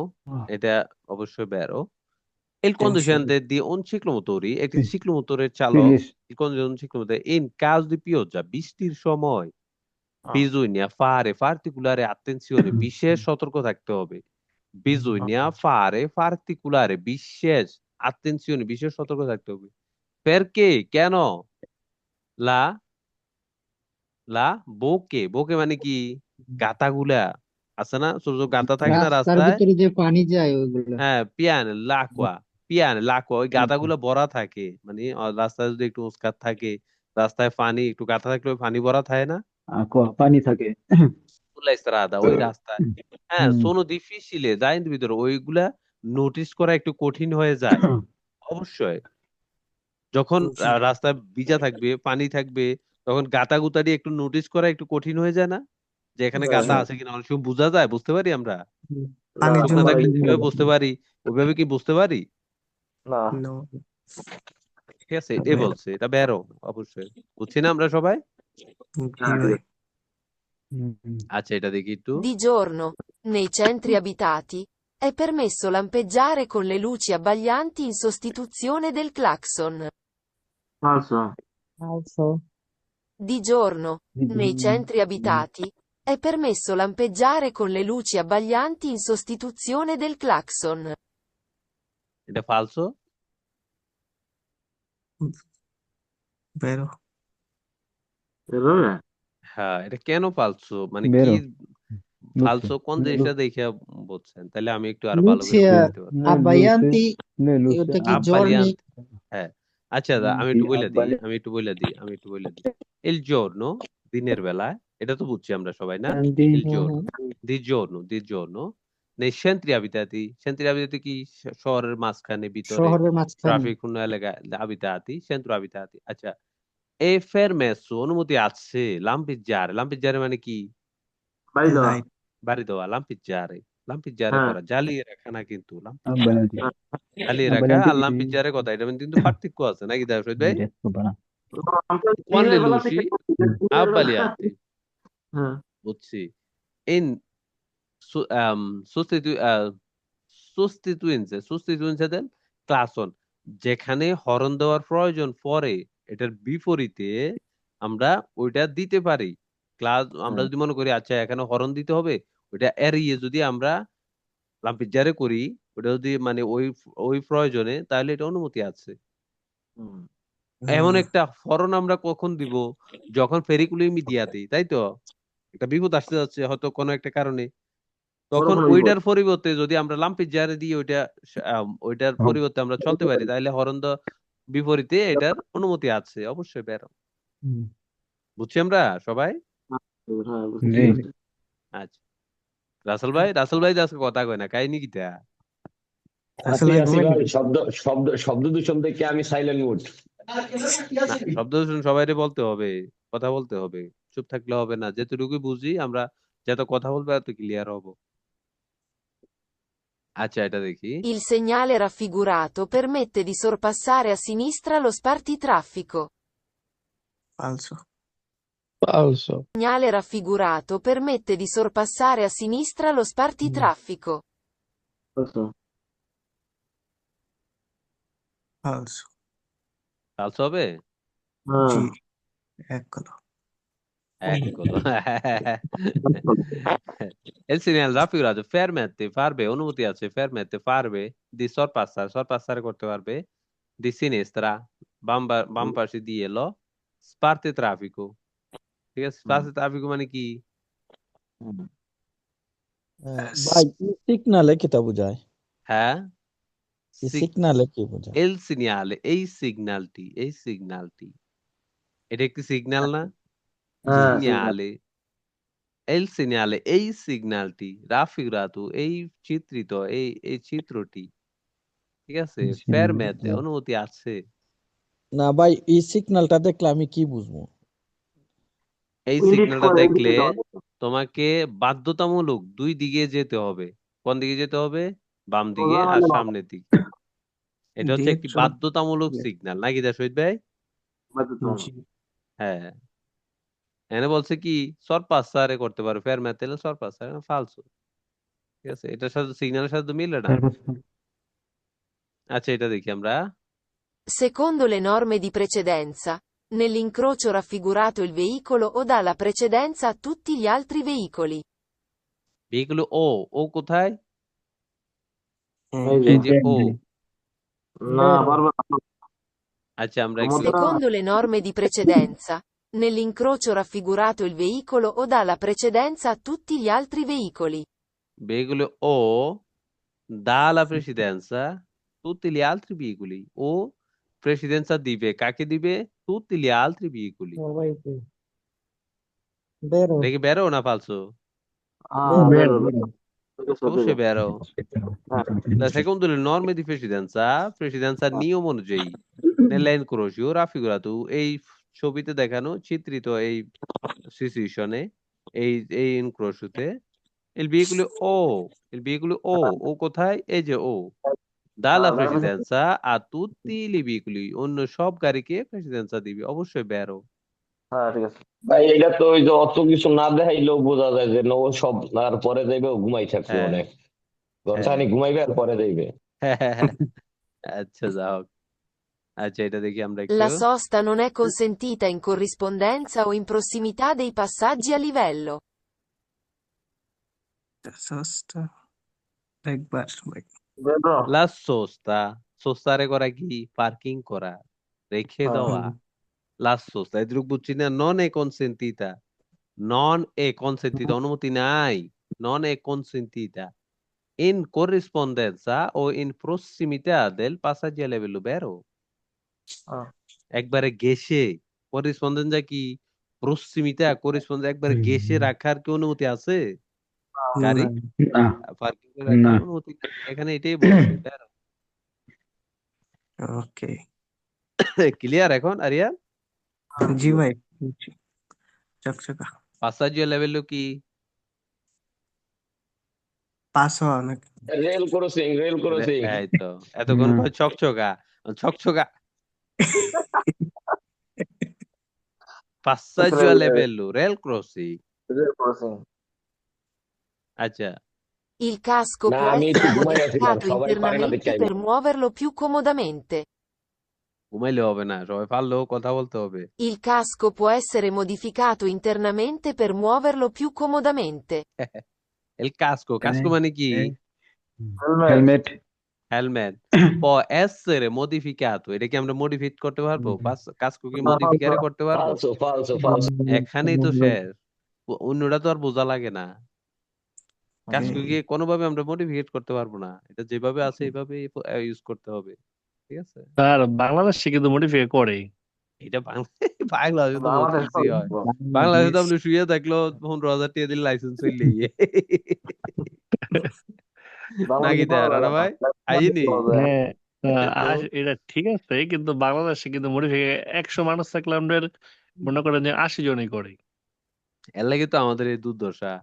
এটা অবশ্যই বেরো il conducente di un ciclomotore একটি ciclomotoরের চালক il conducente di un ciclomotore in caso di pioggia বৃষ্টির সময় bisogna fare particolare attenzione বিশেষ সতর্ক থাকতে হবে bisogna fare particolare বিশেষ attenzione বিশেষ সতর্ক থাকতে হবে perché কেন la বোকে মানে কি গাতাগুলা আছে না ছোট ছোট গাতা থাকে না রাস্তার রাস্তায় ভিতরে যে পানি যায় ওইগুলো। হ্যাঁ লাকুয়া ওই গাদাগুলো ভরা থাকে মানে রাস্তায় যদি একটু উস্কাত থাকে রাস্তায় পানি একটু গাথা থাকলে ওই পানি ভরা থাকে না পানি থাকে sulla strada ওই রাস্তায় হ্যাঁ sono difficile da individuare ওইগুলা নোটিস করা একটু কঠিন হয়ে যায় অবশ্যই যখন রাস্তায় ভিজা থাকবে পানি থাকবে তখন গাতা গুতাটি একটু নোটিস করা একটু কঠিন হয়ে যায় না যে এখানে গাতা আছে কিনা অনেক সময় বোঝা যায় বুঝতে পারি আমরা পানির স্বপ্নে জন্য থাকলে কিভাবে বুঝতে পারি ওইভাবে কি বুঝতে পারি না no, ঠিক আছে এটাই বলছে এটা বেরো অবশ্যই বুঝছি না আমরা সবাই আচ্ছা এটা দেখি একটু Di giorno, nei centri abitati, è permesso lampeggiare con le luci abbaglianti in sostituzione del clacson. ফালসো Di giorno, nei centri abitati, è permesso lampeggiare con le luci abbaglianti in sostituzione del clacson. এটা ফালসো vero বেরোবে হ্যাঁ এটা কেন ফালসো মানে বেরো। কি ফালসো কোন জিনিসটা দেখে বলছেন তাহলে আমি একটু আরো ভালো করে লুচিয়া বুঝতে পারবো আব্বায়ান্তি ওটা কি জর্নি হ্যাঁ আচ্ছা আমি একটু বলে দিই il giorno দিনের বেলা এটা তো বুঝছি আমরা সবাই না il giorno di giorno nei centri abitati কি শহরের মাঝখানে ভিতরে শহরের মাঝখানে ট্রাফিক পূর্ণ এলাকায় centro abitati আচ্ছা e permesso অনুমতি আছে lampeggiare মানে কি বাড়ি দেওয়া light বাড়ি দেওয়া lampeggiare হ্যাঁ। করা জ্বালিয়ে রাখা না কিন্তু Abbanati. জ্বালিয়ে রাখা আর lampeggiare কথা এটা মানে কিন্তু পার্থক্য আছে নাকি দাওশাদ ভাই Quando luci abbagliati হ্যাঁ বুঝছি in sostituenze del clacson যেখানে হরন দেওয়ার প্রয়োজন পড়ে এটার বিপরীতে আমরা ওইটা দিতে পারি আমরা যদি মনে করি আচ্ছা এখানে হরন দিতে হবে ওইটা এড়িয়ে যদি আমরা লাম্পিজারে করি ওটা যদি মানে ওই প্রয়োজনে তাহলে এটা অনুমতি আছে এমন একটা হরন আমরা কখন দিব যখন ফেরিকুলি মিডিয়া দিই তাই তো একটা বিপদ আসতে যাচ্ছে হয়তো কোনো একটা কারণে তখন বড় কোনো ওইটার পরিবর্তে যদি আমরা লাম্পিজারে দিয়ে ওইটার পরিবর্তে আমরা চলতে পারি তাহলে হরন দেওয়ার বিপরীতে এটার অনুমতি আছে অবশ্যই বেরো বুঝছি আমরা সবাই হ্যাঁ, বুঝতে জি পারছি। আচ্ছা, রাসেল ভাই তো আজকে কথা কয় না, কাহিনী কিটা? আসলে আছি ঘুমাই ভাই, গেছি। শব্দ দূষণ থেকে আমি সাইলেন্ট মুড। না, শব্দ দূষণ সবাইরে বলতে হবে, কথা বলতে হবে, চুপ থাকলে হবে না। যেটুকু বুঝি আমরা, যত কথা বলবো এত ক্লিয়ার হবো। আচ্ছা, এটা দেখি। Il segnale raffigurato permette di sorpassare a sinistra lo spartitraffico. ফালসো। ফালসো। Segnale raffigurato permette di sorpassare a sinistra lo spartitraffico. আচ্ছা, ফালসো। ফালসো হবে? হ্যাঁ, জি এক কথা। এক হলো। El segnale raffigurato permette, পারবে, অনুমতি আছে, permette পারবে, di sorpassare করতে পারবে, di sinistra বাম পাশে দিয়ে এলো, sparte traffico। ঠিক আছে, sparte traffico মানে কি? হুম। ভাই ই সিগনালে কিতা বুঝায়? হ্যাঁ, ই সিগনালে কি বোঝায়? el segnale, এই সিগন্যালটি, এটা একটি সিগন্যাল না? হ্যাঁ, সিগন্যালে, el segnale, এই সিগন্যালটি, raffigurato, এই চিত্রিত, এই চিত্রটি, ঠিক আছে, permette, অনুমতি আছে। না ভাই, এই সিগন্যালটা দেখলে আমি কি বুঝবো? এই ইন্ডিকেট সিগন্যালটা করে দেখলে ইন্ডিকেট তোমাকে বাধ্যতামূলক দুই দিকে যেতে হবে। কোন দিকে যেতে হবে? বাম দিকে সোজা আর নাহলে সামনের দিকে। এটা হচ্ছে একটি ডিরেকশন। বাধ্যতামূলক সিগন্যাল, নাকি শহীদ ভাই? বাধ্যতামূলক। জি হ্যাঁ, এখানে বলছে কি সরপাসারে করতে পারো, ফের মেতেলে সরপাসারে ফালসো। ঠিক আছে, এটার সাথে সিগন্যালের সাথে তো মিলে না। আচ্ছা, এটা দেখি আমরা। Secondo le norme di precedenza, nell'incrocio raffigurato il veicolo o dà la precedenza a tutti gli altri veicoli. এইগুলো ও কোথায়? এই যে, এই যে ও। না পারবে না। আচ্ছা, আমরা একটু ক্ষমতা Secondo le norme di precedenza, nell'incrocio raffigurato il veicolo o dà la precedenza a tutti gli altri veicoli. veicolo o dà la precedenza tutti gli altri veicoli, o precedenza দিবে, কাকে দিবে? tutti gli altri veicoli। এটা কি বেরো না ফালসো? হ্যাঁ, বেরো বেরো। ঠিক আছে, অবশ্যই বেরো। La হ্যাঁ, secondo le norme di precedenza নিয়ম অনুযায়ী, nell'incrocio raffigurato, এই ছবিতে দেখানো, চিত্রিত এই সিচুয়েশনে, এই ইনক্রোশতে, il veicolo o কোথায়? এই যে ও, dalla precedenza a tutti i veicoli, অন্য সব গাড়িকে প্রেসিডেন্সা দিবে, অবশ্যই বেরো। হ্যাঁ, ঠিক আছে। ভাই এটা তো ওই যে অত কিছু না দেখাইলেও বোঝা যায় যে ও সব আর পরে যাইবে, ও ঘুমাই থাকবে হ্যাঁ, অনেক। হ্যাঁ, ঘন্টাখানি ঘুমাইবে আর পরে যাইবে। আচ্ছা, যা হোক। আচ্ছা, এটা দেখি আমরা একটু। La sosta non è consentita in corrispondenza o in prossimità dei passaggi a livello. একবার ভাই। বেরো। La sosta, সোস্তারে করা কি? পার্কিং করা, রেখে হ্যাঁ, দেওয়া। La sosta, এটুকু বুঝছি না? non è consentita, non è consentita, অনুমতি নাই, non è consentita in corrispondenza o in prossimità del passaggio a livello, বেরো। হ্যাঁ। একবারে ঘেসে, করেসপন্ডেন্সা কি? প্রসিমিতা, করেসপন্ডেন্স একবারে ঘেসে রাখার কি অনুমতি আছে? গাড়ি না পার্কিং করে রাখার না অনুমতি নেই। এখানে এটাই বলছে। ওকে ক্লিয়ার এখন আরিয়া? জি ভাই বুঝছি। চকচকা পাসাজিও লেভেল কি? পাস হওয়া নাকি? Rail crossing. এই তো, এতক্ষণ কয় চকচকা, চকচকা। পাসাজিও লেভেল, রেল ক্রসিং। আচ্ছা, Il casco না può আমি একটু essere ঘুমাই আছিলাম, modificato সবাই পারে না দেখে internamente আমি। per muoverlo più comodamente. ঘুমাইলে হবে না, সবাই পারলেও কথা বলতে হবে। Il casco può essere modificato internamente per muoverlo più comodamente. এল কাস্কো, কাস্কো মানে কি? Helmet helmet. può essere modificato, এটা কি আমরা মডিফাই করতে পারবো? কাস্কো কি মডিফাই করতে পারবো? ফালসো। এখানেই তো শেষ, অন্যটা তো আর বোঝা লাগে না। কাস্কো কি কোনোভাবে আমরা মডিফিকেট করতে পারবো না, এটা যেভাবে আছে এইভাবে ইউজ করতে হবে। ঠিক আছে, আর বাংলাদেশে কিন্তু মডিফাই করে। এটা বাংলাদেশে তো বহুত বাংলাদেশ কিছু হয়। বাংলাদেশে তো আপনি শুয়ে থাকলেও 15,000 টাকা দিলে লাইসেন্স চলে নাকি তা রানা ভাই আইনি হ্যাঁ এটা ঠিক আছে, কিন্তু বাংলাদেশে কিন্তু মডিফাই 100 মানুষ থাকলে আমাদের মনে করেন যে 80 জনই করে, এর লাগে তো আমাদের এই দুর্দশা।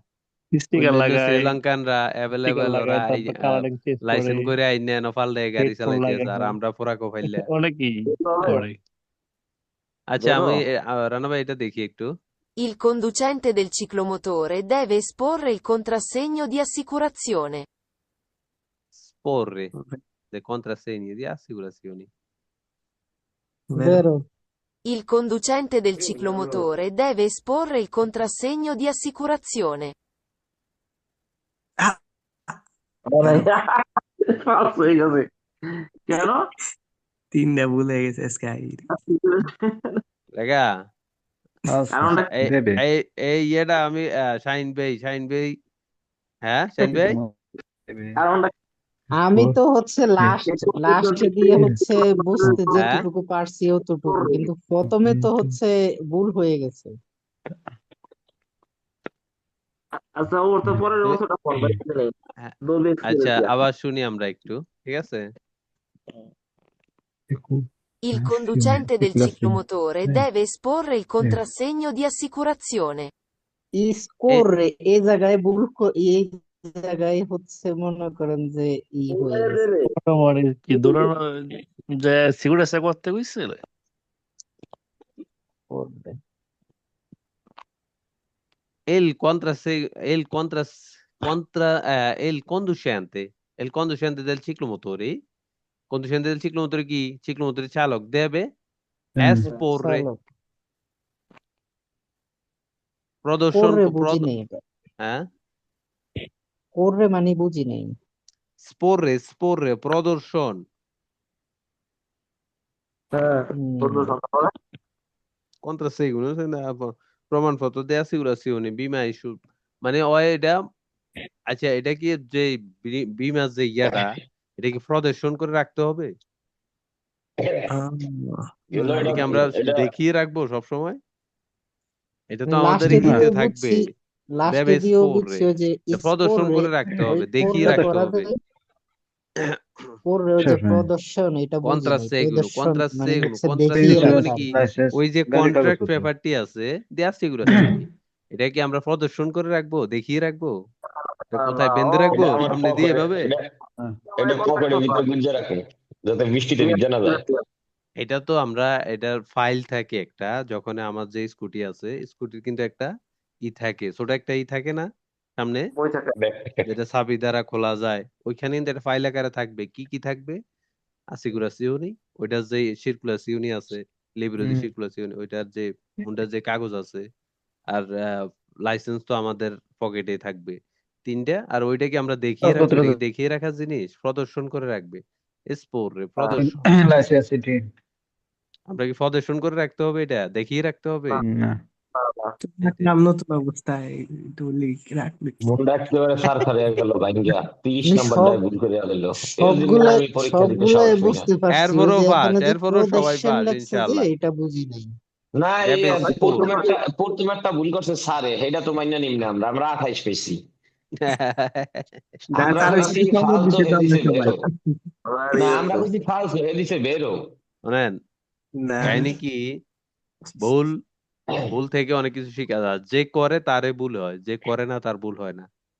স্টিকার অন্যান্য লাগায়, শ্রীলঙ্কানরা অ্যাভেলেবেল ওরা তারপর কালারিং চেঞ্জ করে, লাইসেন্স করে আইনে নফাল দেয় গাড়ি হেডফোন চালাইতেছে, লাগায়, আর আমরা ফোরাকো ফাইলে। অনেকেই করে। আচ্ছা বেরো। আমি রানা ভাই এটা দেখি একটু। Il conducente del ciclomotore deve esporre il contrassegno di assicurazione. Sporre dei contrassegni di assicurazioni. Vero. Il conducente del ciclomotore deve esporre il contrassegno di assicurazione. falso হয়ে গেছে কেন? 3টা ভুল হয়ে গেছে আজকে। Raga, কারণটা দেবে এই ইয়েটা আমি শাহিন ভাই হ্যাঁ শাহিন ভাই কারণটা আমি তো হচ্ছে লাস্ট দিয়ে হচ্ছে বুঝতে হ্যাঁ যেতটুকু পারছি অতটুকু, কিন্তু প্রথমে তো হচ্ছে ভুল হয়ে গেছে। আচ্ছা ওর তো পরের বছরটা ফোন বাইরে হ্যাঁ, দোলে আচ্ছা আবার শুনি আমরা একটু, ঠিক আছে? Il conducente del ciclomotore deve esporre il contrassegno di assicurazione. স্কোরে এই জায়গায় এই জায়গায় হচ্ছে মনে করেন যে হয়ে গেছে। মোটামুটি কি দৌড়ানো যে সিকিউরিটি করতে গেছিল। করবে। il conducente del ciclomotore কি ciclomotore চালক deve esporre চলো প্রদর্শন করবে বুঝি নেই এটা, হ্যাঁ করবে মানে বুঝি নেই। sporre প্রদর্শন contrassegno প্রমাণপত্র de assicurazione বীমা ইস্যু মানে এটা আচ্ছা এটা কি যে বীমা যে ইয়াটা এটা কি প্রদর্শন করে রাখতে হবে? এটা কি আমরা দেখিয়ে রাখবো সব সময়? এটা তো আমাদের লাস্টে ইতে দিয়েও থাকবে, বুঝছি, লাস্টে deve দিয়েও esporre বুঝছি ওই যে প্রদর্শন স্কোরে করে রাখতে ওই হবে, দেখিয়ে করবে রাখতে করা হবে। যায়, করবে ওই যে প্রদর্শন, এটা বুঝি নাই। প্রদর্শন মানে হচ্ছে দেখিয়ে কন্ট্রাসেগুলো রাখা। কি ওই যে কন্ট্রাক্ট পেপারটি আছে দেয়া সিকিউরিটি, এটা কি আমরা প্রদর্শন করে রাখবো, দেখিয়ে রাখবো? এটা কোথায় বেঁধে রাখবো? সামনে দিয়ে এভাবে? এটা পকেটের ভিতরে গুঁজে রাখে যাতে বৃষ্টিতে ভিজে না যায়। এটা তো আমরা এটার ফাইল থাকে একটা, যখন আমার যে স্কুটি আছে স্কুটির কিন্তু একটা থাকে, ছোট একটা থাকে না সামনে, যেটা চাবি দ্বারা খোলা যায়, ওইখানে কিন্তু একটা ফাইল আকারে থাকবে। কি কি থাকবে? আসিকুরাসিওনি, ওইটার যে সার্কুলাসিওনি আছে, লিবরে দি সার্কুলাসিওনি, ওইটার যে হুন্ডার যে কাগজ আছে, আর লাইসেন্স তো আমাদের পকেটে থাকবে, 3টা। আর ওইটাকে আমরা দেখিয়ে রাখবো, এটা কি দেখিয়ে রাখার জিনিস? প্রদর্শন করে রাখবে, প্রদর্শন। আমরা কি প্রদর্শন করে রাখতে হবে, এটা দেখিয়ে রাখতে হবে? নাম নতুন অবস্থায় একটু রাখবে। মনটা একেবারে সারসারে হয়ে গেল ভাইঙ্গা 30 আমি নাম্বারটা ভুল করে দিল। সবগুলাই আমি পরীক্ষা দিতে সাহস পাই না। বুঝতে পারছি, ওই এরপরও যে পাস, এখানে যে এরপরও সবাই প্রদর্শন পাস লেখছে যে ইনশাআল্লাহ। এটা বুঝি নাই। না এই Deve esporre। প্রথমেরটা ভুল করছে স্যারে, এটা তো মাইনা নিম না, আমরা 28 পেয়েছি। আমরা তার কইছি খবর ফালতু দিতে হে তো আমরা দিছে সবাই। বেরো। না আমরা কইছি ফালতু হে দিছে বেরো। শোনেন, না কাহিনী কি, ভুল থেকে অনেক কিছু শেখা যায়। যে করে তারে ভুল হয়, যে করে না তার ভুল হয় না।